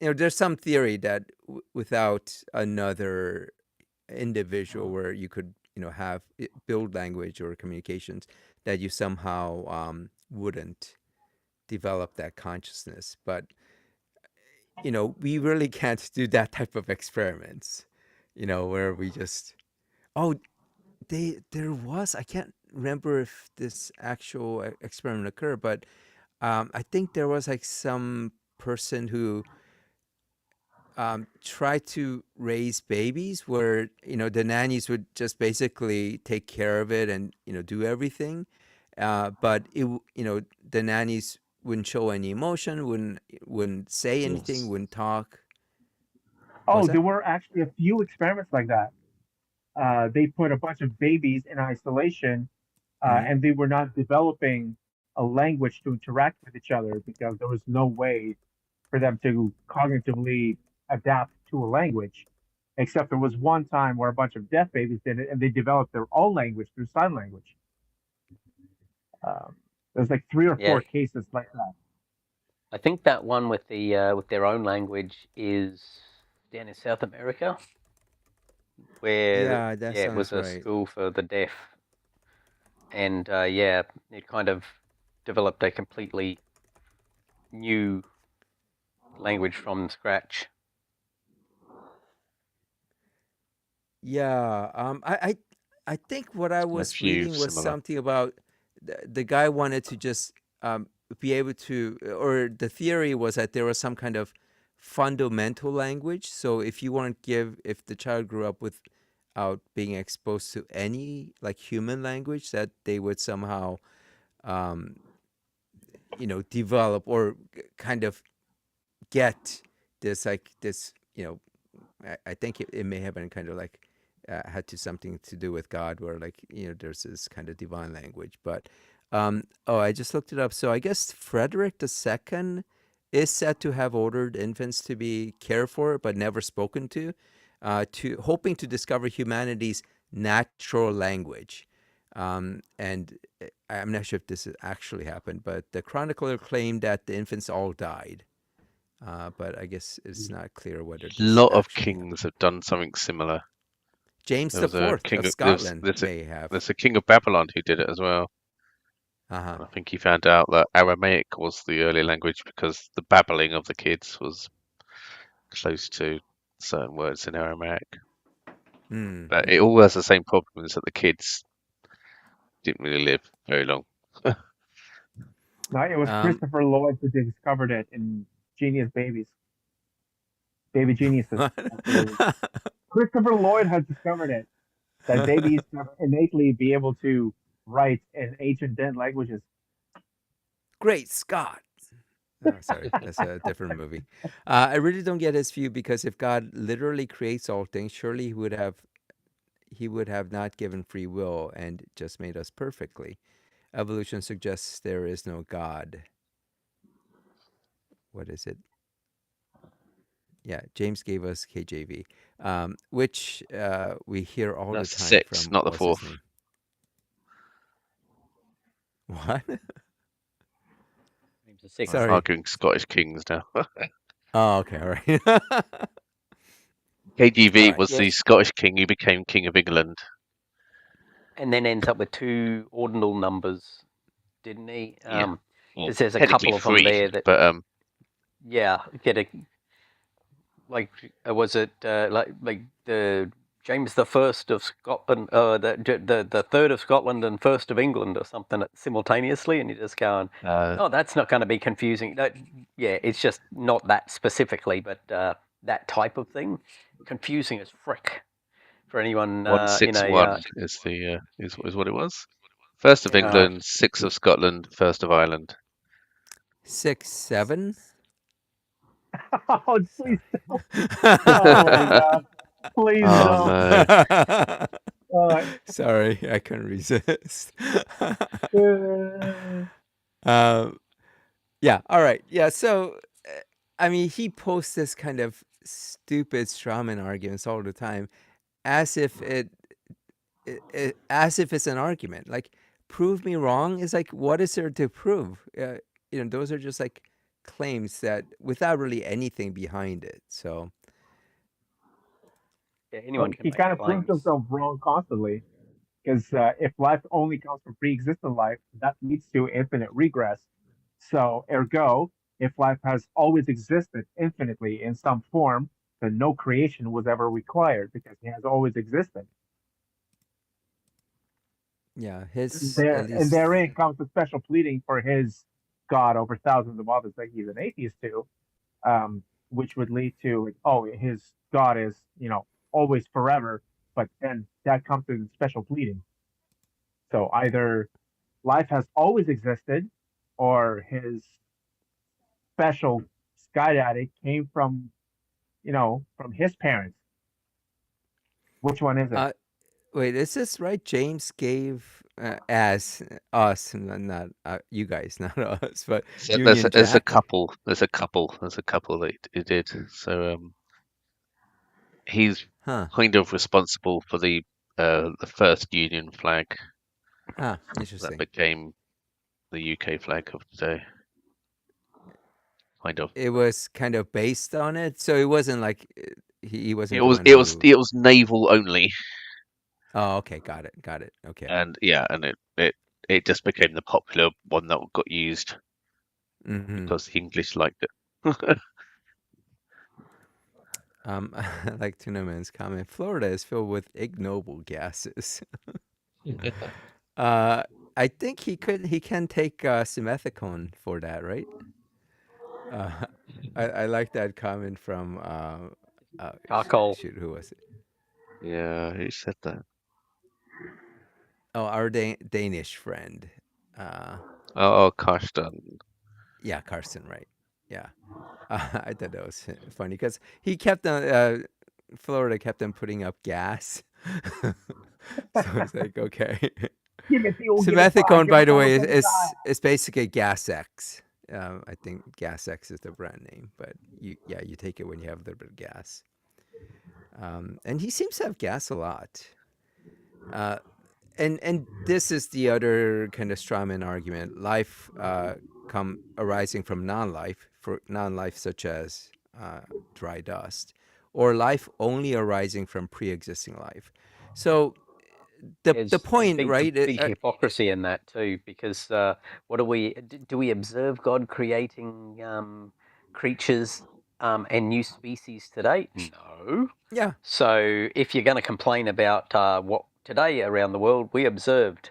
there's some theory that without another individual where you could, have build language or communications, that you somehow wouldn't develop that consciousness. But we really can't do that type of experiments, where we just, oh, there was, I can't remember if this actual experiment occurred, but I think there was like some person who try to raise babies where the nannies would just basically take care of it and do everything, but the nannies wouldn't show any emotion, wouldn't say anything, wouldn't talk. Was Oh, that? there were actually a few experiments like that. They put a bunch of babies in isolation, Hmm. and they were not developing a language to interact with each other because there was no way for them to cognitively adapt to a language. Except there was one time where a bunch of deaf babies did it, and they developed their own language through sign language. Um, there's like three or Yeah, four cases like that. I think that one with their own language is down in South America, where Yeah, that it was sounds a right. school for the deaf, and it kind of developed a completely new language from scratch. Yeah, I think what I A was few reading was similar. something about the guy wanted to just be able to, or the theory was that there was some kind of fundamental language. So if the child grew up without being exposed to any like human language, that they would somehow, um, develop or kind of get this. I think it may have been kind of like had to something to do with God, where like there's this kind of divine language. But I just looked it up. So I guess Frederick II is said to have ordered infants to be cared for but never spoken to hoping to discover humanity's natural language. And I'm not sure if this actually happened, but the chronicler claimed that the infants all died. But I guess it's not clear whether A this lot of actually kings happened. have done something similar. James There the was a Fourth king. of Scotland There's may have. a king of Babylon who did it as well. Uh-huh. I think he found out that Aramaic was the early language because the babbling of the kids was close to certain words in Aramaic. But it Mm-hmm. all has the same problem, is that the kids didn't really live very long. No, it was Um, Christopher Lloyd who discovered it in Genius Babies, Baby Geniuses, actually. Christopher Lloyd has discovered it, that babies can innately be able to write in ancient dead languages. Great Scott. Oh, sorry, that's a different movie. I really don't get his view because if God literally creates all things, surely he would have not given free will and just made us perfectly. Evolution suggests there is no God. What is it? Yeah, James gave us KJV, which we hear all the That's time six, from not the what's his fourth. name? What? Name's the sixth. I'm Sorry. arguing Scottish kings now. Oh, okay, all right. All KGV right. was the Yes, Scottish king who became king of England. and then ends up with two ordinal numbers, didn't he? Yeah, well, Because there's a technically couple of them three, there that, but get a like. Was it like the James the First of Scotland, the third of Scotland and first of England, or something simultaneously, and you're just going, oh, that's not going to be confusing. It's just not that specifically, but that type of thing, confusing as frick for anyone in a 161 is the is what it was. First of yeah. England, sixth of Scotland, first of Ireland. 6, 7. Oh, please Sorry. don't. Oh my God. Please Oh don't. no. Uh, Sorry, I couldn't resist. uh, um, yeah. All right. Yeah. So, I mean, he posts this kind of stupid strawman arguments all the time, as if as if it's an argument. Like, prove me wrong is like, what is there to prove? Those are just like claims that without really anything behind it. So, Anyone can he make kind of proves claims. himself wrong constantly. Because if life only comes from pre-existent life, that leads to infinite regress. So, ergo, if life has always existed infinitely in some form, then no creation was ever required because it has always existed. yeah, his at And least. therein comes the special pleading for his God over thousands of others that he's an atheist to, which would lead to like, oh, his God is always forever, but then that comes to the special pleading. So either life has always existed, or his special sky daddy came from his parents. Which one is it? Uh, Wait, is this right? James gave as us, not you guys, not us, but So Union there's a Jack. couple. There's a couple that it did. So he's Huh? kind of responsible for the first Union flag Huh? that Interesting. became the UK flag of today. Kind of. It was kind of based on it, so it wasn't like he wasn't It the was one it was who. it was naval only, Oh, okay, got it. Okay. and yeah, and it just became the popular one that got used Hmm. because the English liked it. I like Tunaman's comment. Florida is filled with ignoble gases. Uh, I think he can take simethicone for that, right? Uh, I like that comment from Charcoal. shoot, who was it? Yeah, who said that? Oh, our Danish friend. Uh, Oh, Karsten. yeah, Carson, right? Yeah. I thought that was funny because he kept on Florida kept on putting up gas. So it's like, okay. Give it fuel, give it fire, Simethicone, give by us the all the way, same time. is basically Gas X. I think Gas X is the brand name, but you take it when you have a little bit of gas. And he seems to have gas a lot. Uh, and this is the other kind of strawman argument. Life come arising from non-life, for non-life such as dry dust, or life only arising from pre-existing life. So the There's point, big right? big hypocrisy in that too, because what do we observe God creating creatures and new species today? No. Yeah, So if you're going to complain about what today around the world we observed,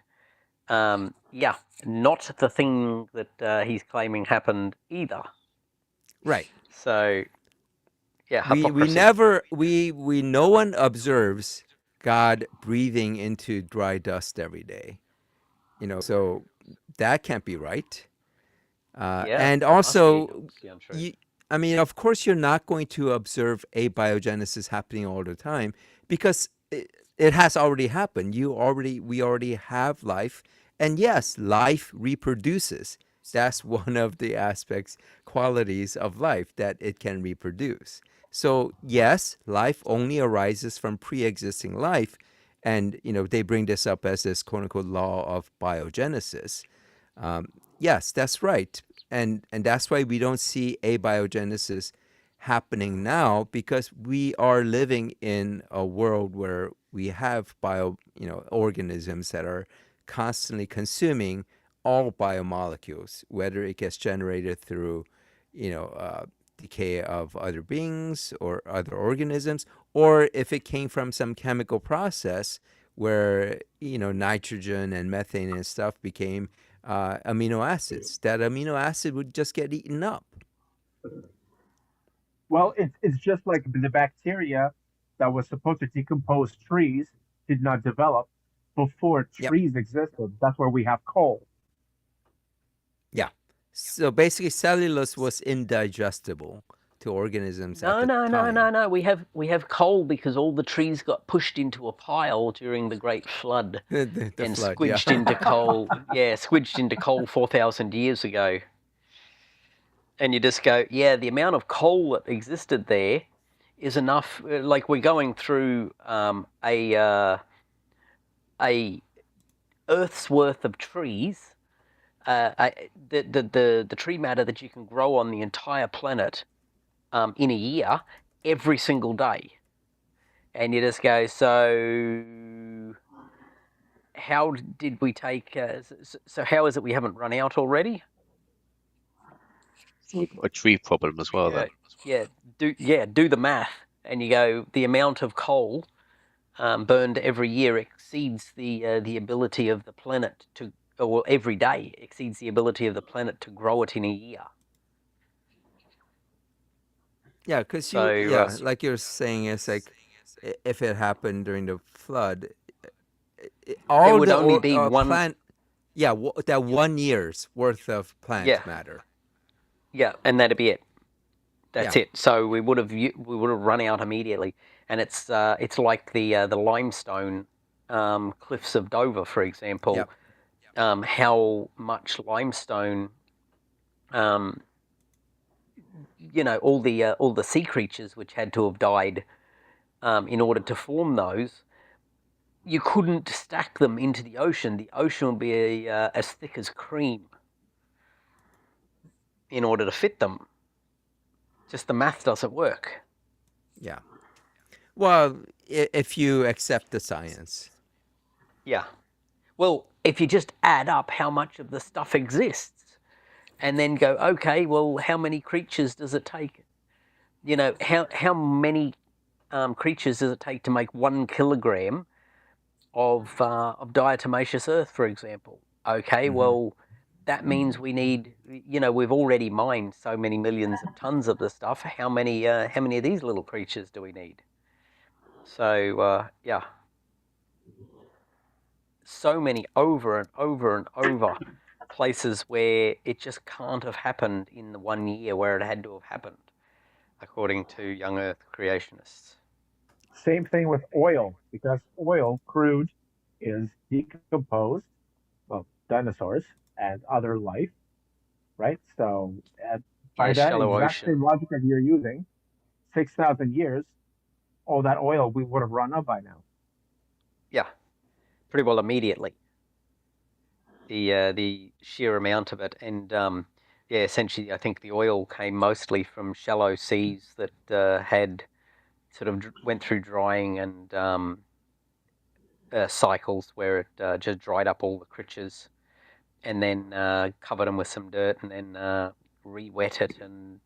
yeah, not the thing that he's claiming happened either. right. So yeah, We hypocrisy. never we no one observes God breathing into dry dust every day. So that can't be right. Yeah, And must be also, obviously untrue. you, I mean, of course, you're not going to observe abiogenesis happening all the time because it has already happened. We already have life, and yes, life reproduces. That's one of the aspects, qualities of life that it can reproduce. So yes, life only arises from pre-existing life, and they bring this up as this quote unquote law of biogenesis. Um, yes, that's right, and that's why we don't see abiogenesis happening now because we are living in a world where we have organisms that are constantly consuming all biomolecules, whether it gets generated through decay of other beings or other organisms, or if it came from some chemical process where nitrogen and methane and stuff became amino acids. That amino acid would just get eaten up. Well, it's just like the bacteria that was supposed to decompose trees did not develop before Yep. trees existed. That's where we have coal. Yeah. So basically, cellulose was indigestible to organisms at No, the no, no, no, time. no. We have coal because all the trees got pushed into a pile during the Great Flood The and flood, yeah. squidged into coal. Yeah, squidged into coal 4,000 years ago. And you just go, yeah, the amount of coal that existed there is enough. Like we're going through a Earth's worth of trees. The tree matter that you can grow on the entire planet in a year, every single day. And you just go, so how did we take? So how is it we haven't run out already? So we've got a tree problem as well then. Do the math, and you go the amount of coal burned every year exceeds the ability of the planet to, or every day exceeds the ability of the planet to grow it in a year. Yeah, because So like you're saying, it's like if it happened during the flood, there all would the only be one. plant, yeah, that 1 year's worth of plant Yeah, matter. yeah, and that'd be it. That's Yeah. it. So we would have run out immediately, and it's like the limestone cliffs of Dover, for example. Yep. How much limestone, um, all the sea creatures which had to have died in order to form those. You couldn't stack them into the ocean. The ocean would be as thick as cream in order to fit them. Just the math doesn't work. Yeah. Well, if you accept the science. Yeah. Well, if you just add up how much of the stuff exists and then go, okay, well, how many creatures does it take? You know, how many creatures does it take to make 1 kilogram of diatomaceous earth, for example? Okay, Hmm. well, that means we need, we've already mined so many millions of tons of the stuff. How many of these little creatures do we need? So yeah, so many over and over and over places where it just can't have happened in the 1 year where it had to have happened, according to young Earth creationists. Same thing with oil, because oil, crude, is decomposed, well, dinosaurs and other life, right? So, by Yeah, that shallow exact ocean. same logic that you're using, 6,000 years, all that oil we would have run out by now. Yeah, pretty well immediately. The sheer amount of it, and yeah, essentially, I think the oil came mostly from shallow seas that had sort of went through drying and cycles where it just dried up all the creatures and then covered them with some dirt and then re-wet it and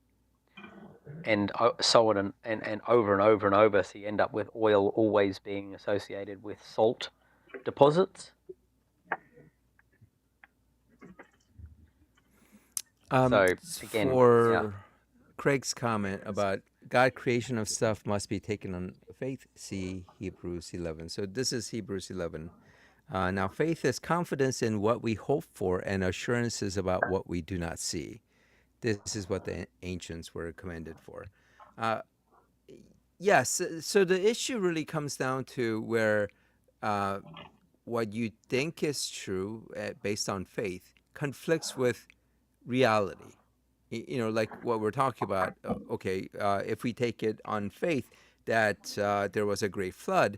so on and over and over and over. So you end up with oil always being associated with salt deposits. So again, yeah, For Craig's comment about God creation of stuff must be taken on faith, see Hebrews 11. So this is Hebrews 11. Now, faith is confidence in what we hope for and assurances about what we do not see. This is what the ancients were commended for. Uh, yes, so the issue really comes down to where uh, what you think is true based on faith conflicts with reality. Like what we're talking about. Okay, if we take it on faith that there was a great flood,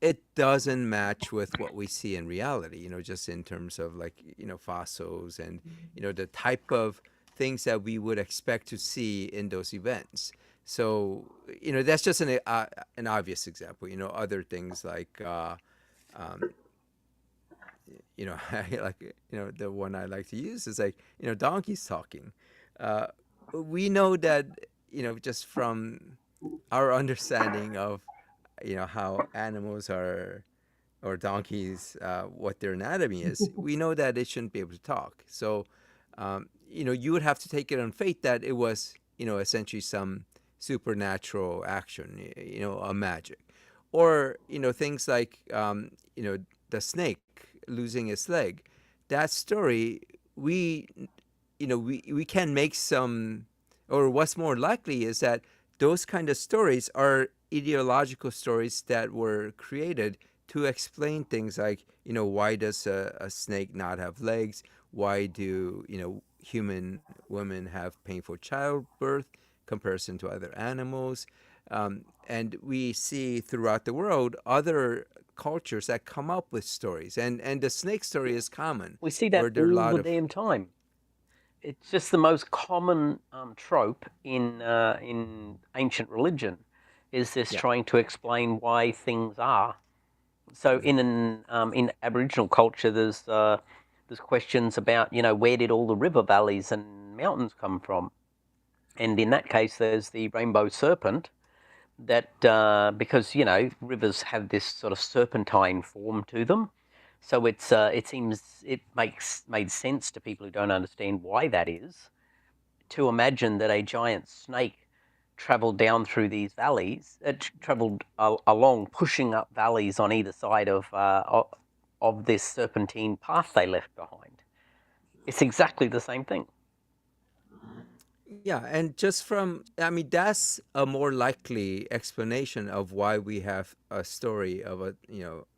it doesn't match with what we see in reality, just in terms of like, fossils and, the type of things that we would expect to see in those events. So, that's just an obvious example. Other things like, um, like, the one I like to use is like, donkeys talking. Uh, we know that, just from our understanding of, how animals are or donkeys, what their anatomy is, we know that it shouldn't be able to talk. So, you would have to take it on faith that it was, essentially some supernatural action, a magic, or things like, the snake losing its leg. That story, we, we can make some, or what's more likely is that those kind of stories are ideological stories that were created to explain things like, why does a snake not have legs? Why do, human women have painful childbirth comparison to other animals? And we see throughout the world other cultures that come up with stories, and the snake story is common, we see that where there are a all lot the of damn time. It's just the most common trope in ancient religion, is this yeah. trying to explain why things are. So in Aboriginal culture, there's questions about where did all the river valleys and mountains come from, and in that case, there's the rainbow serpent that because rivers have this sort of serpentine form to them, so it seems it made sense to people who don't understand why that is, to imagine that a giant snake traveled down through these valleys, traveled along, pushing up valleys on either side of this serpentine path they left behind. It's exactly the same thing. Yeah, and just from, I mean, that's a more likely explanation of why we have a story of a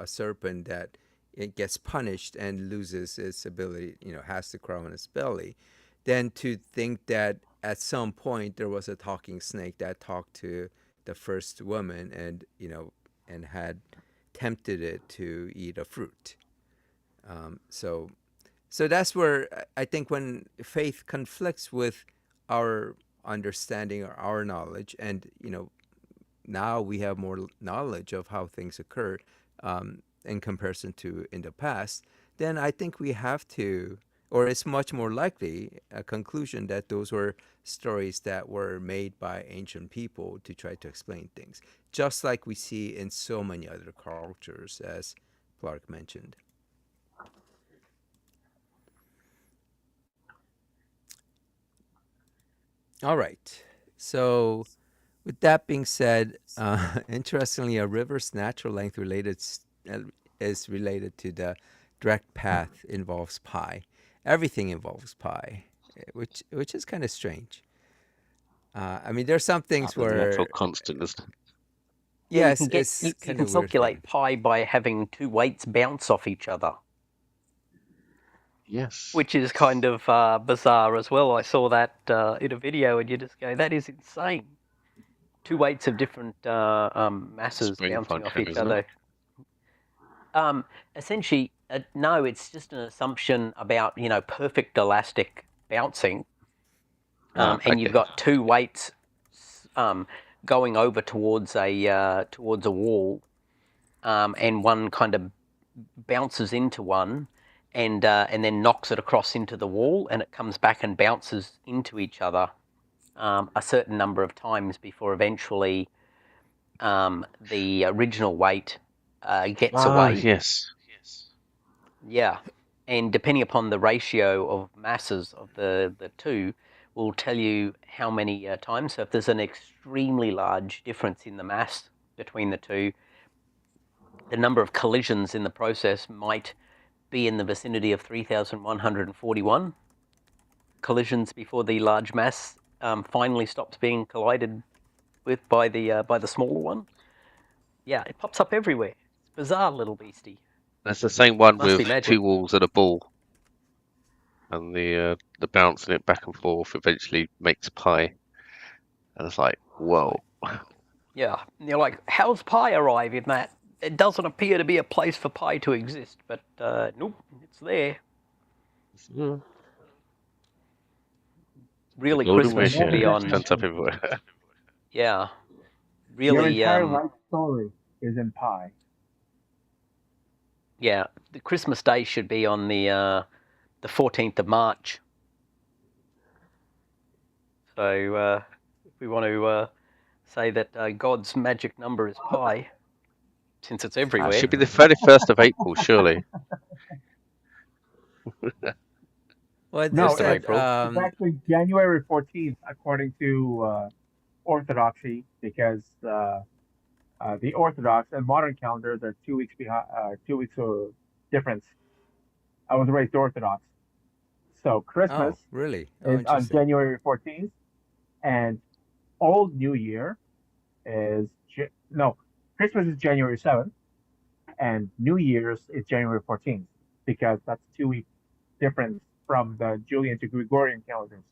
serpent that it gets punished and loses its ability, has the crown on its belly, than to think that at some point there was a talking snake that talked to the first woman and, and had tempted it to eat a fruit. So that's where I think when faith conflicts with our understanding or our knowledge, and now we have more knowledge of how things occur in comparison to in the past, then I think we have to, or it's much more likely a conclusion that those were stories that were made by ancient people to try to explain things, just like we see in so many other cultures, as Clark mentioned. All right. So, with that being said, interestingly, a river's natural length is related to the direct path involves pi. Everything involves pi, which is kind of strange. I mean, there's some things The natural where constant, isn't it? Yeah, you yes, can get it's you kind can of a weird calculate thing. pi by having two weights bounce off each other, Yes. which is kind of bizarre as well. I saw that in a video, and you just go, "That is insane." Two weights of different masses Spring bouncing off function, each isn't it? other. Essentially, no, it's just an assumption about perfect elastic bouncing, and Okay. you've got two weights um, going over towards a wall, and one kind of bounces into one, and then knocks it across into the wall, and it comes back and bounces into each other a certain number of times before eventually the original weight gets away. Yes. Yeah, and depending upon the ratio of masses of the two, will tell you how many times. So if there's an extremely large difference in the mass between the two, the number of collisions in the process might be in the vicinity of 3,141 collisions before the large mass finally stops being collided with by the smaller one. Yeah, it pops up everywhere. It's bizarre, little beastie. That's the same one Must be with magic. two walls and a ball, and the bouncing it back and forth eventually makes pi. And it's like, whoa. Yeah, and you're like, how's pi arrive in that? It doesn't appear to be a place for pi to exist, but nope, it's there. The Really, golden Christmas No should be ratio on. turns up everywhere. Yeah, Your really. entire life story is in pi. Yeah, the Christmas day should be on the 14th of March. So if we want to say that God's magic number is pi, since it's It everywhere. should be the 31st of April, surely. Well, they No, 1st of said, April. it's actually January 14th, according to Orthodoxy, because the Orthodox and modern calendars are 2 weeks behind, 2 weeks of difference. I was raised Orthodox, so Christmas oh, really? Oh, is on interesting. January 14th, and Old New Year is no, Christmas is January 7th, and New Year's is January 14th, because that's 2 week difference from the Julian to Gregorian calendars.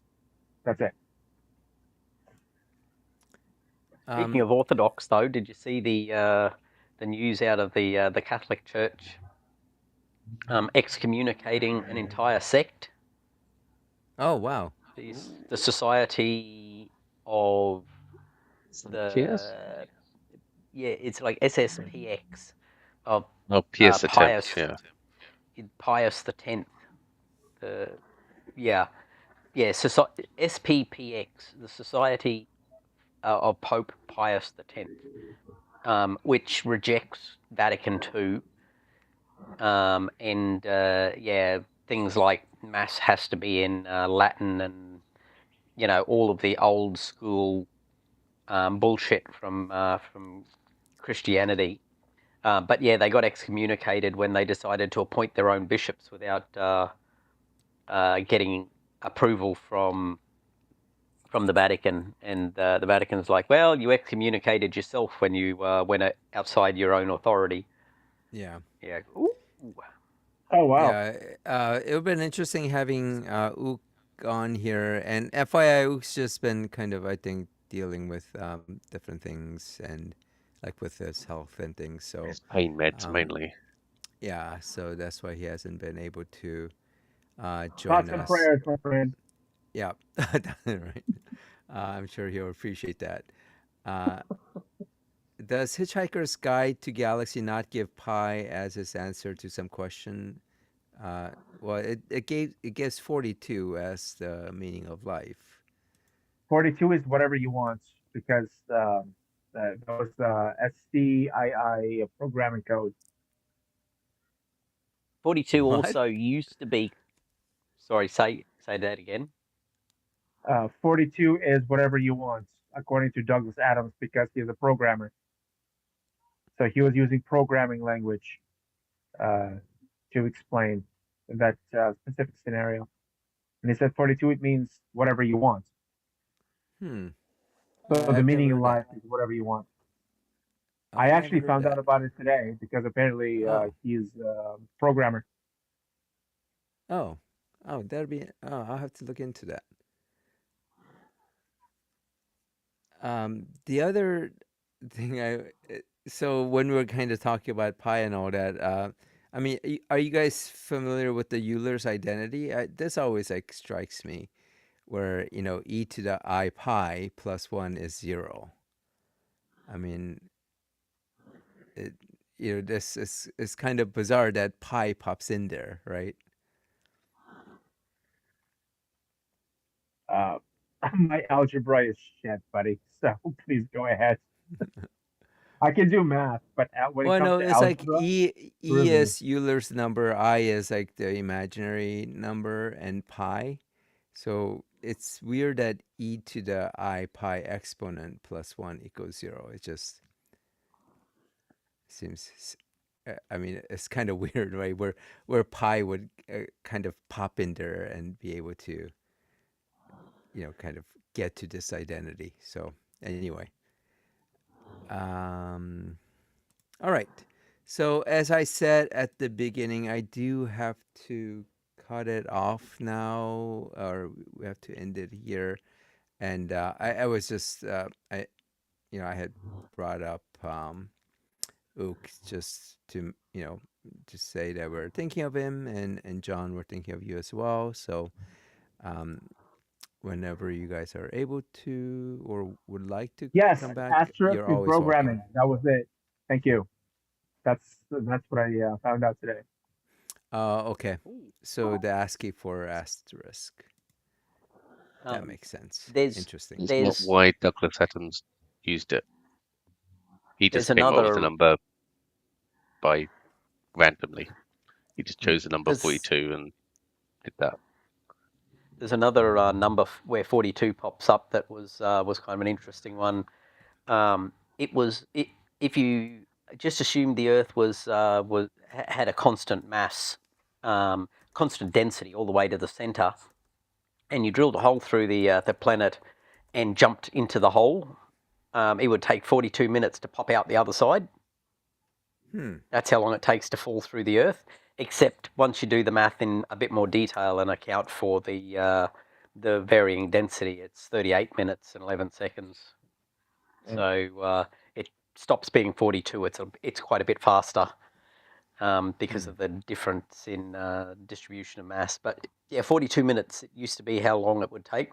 That's it. Speaking of Orthodox, though, did you see the news out of the Catholic Church excommunicating an entire sect? Oh, wow. The Society of Yes. it's like SSPX of Oh, Pius the Pius 10th, yeah. Pius the 10th. Yeah, SPPX, the Society of Pope Pius the 10th, which rejects Vatican II, and things like Mass has to be in Latin, and all of the old school bullshit from Christianity. But yeah, they got excommunicated when they decided to appoint their own bishops without getting approval from the Vatican, and the Vatican's like, well, you excommunicated yourself when you went outside your own authority. Yeah. Yeah. Ooh. Oh wow! Yeah. It would have been interesting having Ook on here. And FYI, Ook's just been kind of, I think, dealing with different things and like with his health and things. So, Pain meds um, mainly. yeah, so that's why he hasn't been able to join Thoughts and us. prayers, my friend. Yeah, right. I'm sure he'll appreciate that. Uh, Does Hitchhiker's Guide to Galaxy not give pi as its answer to some question? Well, it gives 42 as the meaning of life. 42 is whatever you want because that was SCII programming code. 42 What? also used to be. Sorry, say that again. 42 is whatever you want, according to Douglas Adams, because he's a programmer. So he was using programming language to explain that specific scenario. And he said 42, it means whatever you want. Hmm. So the I've meaning never in heard that. life is whatever you want. I I've never actually heard found out that. about it today because apparently Oh. he's a programmer. Oh. Oh, that'd be. Oh, I'll have to look into that. The other thing so when we were kind of talking about pi and all that, I mean, are you guys familiar with the Euler's identity? This always like strikes me, where e to the I pi plus one is 0. I mean, it, this is kind of bizarre that pi pops in there, right? Uh, my algebra is shit, buddy. So please go ahead. I can do math, but when it Well, comes no, to it's like algebra, E screw me. is Euler's number, I is like the imaginary number, and pi. So it's weird that e to the I pi exponent plus 1 equals 0. It just seems, I mean, it's kind of weird, right? Where pi would kind of pop in there and be able to, kind of get to this identity. So anyway, all right. So as I said at the beginning, I do have to cut it off now, or we have to end it here. And I was just I had brought up Ook just to just say that we're thinking of him, and John, we're thinking of you as well. So um, whenever you guys are able to or would like to Yes, come back, asterisk you're in always welcome. programming. That was it. Thank you. That's what I found out today. Okay. So the ASCII for asterisk. That Um, makes sense. there's Interesting. It's not there's why Douglas Adams used it. He there's just came up with the another number by randomly. He just chose the number there's 42 and did that. there's another number where 42 pops up that was kind of an interesting one. If you just assumed the Earth had a constant mass, constant density all the way to the center, and you drilled a hole through the planet and jumped into the hole, it would take 42 minutes to pop out the other side. That's how long it takes to fall through the Earth. Except once you do the math in a bit more detail and account for the varying density, it's 38 minutes and 11 seconds. So it stops being 42. It's quite a bit faster because of the difference in distribution of mass. But yeah, 42 minutes it used to be how long it would take.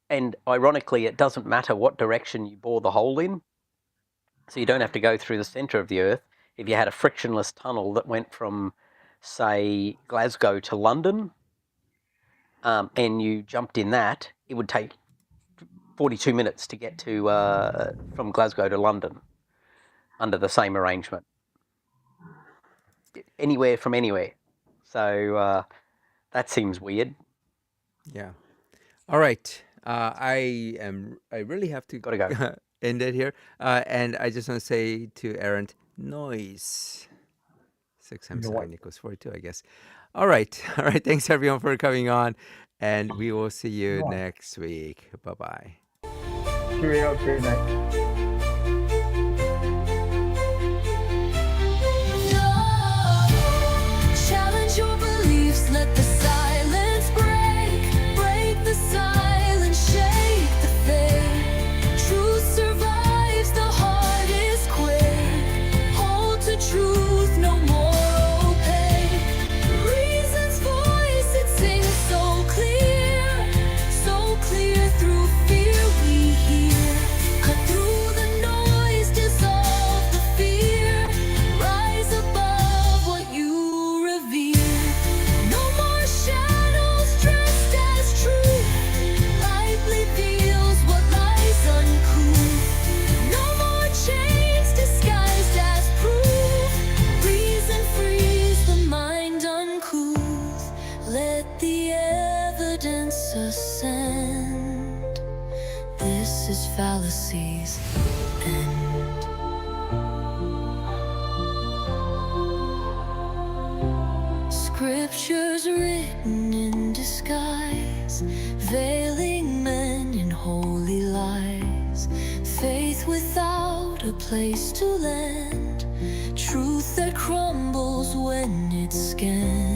And ironically, it doesn't matter what direction you bore the hole in. So you don't have to go through the center of the Earth. If you had a frictionless tunnel that went from, say, Glasgow to London, and you jumped in that, it would take 42 minutes to get to from Glasgow to London under the same arrangement. Anywhere from anywhere. So that seems weird. Yeah. All right. I really have to Gotta go. end it here. And I just want to say to Aaron, noise. 6 times You know what? 9 equals 42, I guess. All right. All right. Thanks everyone for coming on. And we will see you next week. Bye-bye. Cheerio. Good night. Challenge your beliefs, let the silence break the silence, shake the faith. Truth survives, the heart is quick. Hold to truth, no more opaque. Reason's voice, it sings so clear through fear we hear. Cut through scriptures written in disguise, veiling men in holy lies. Faith without a place to land, truth that crumbles when it's scanned.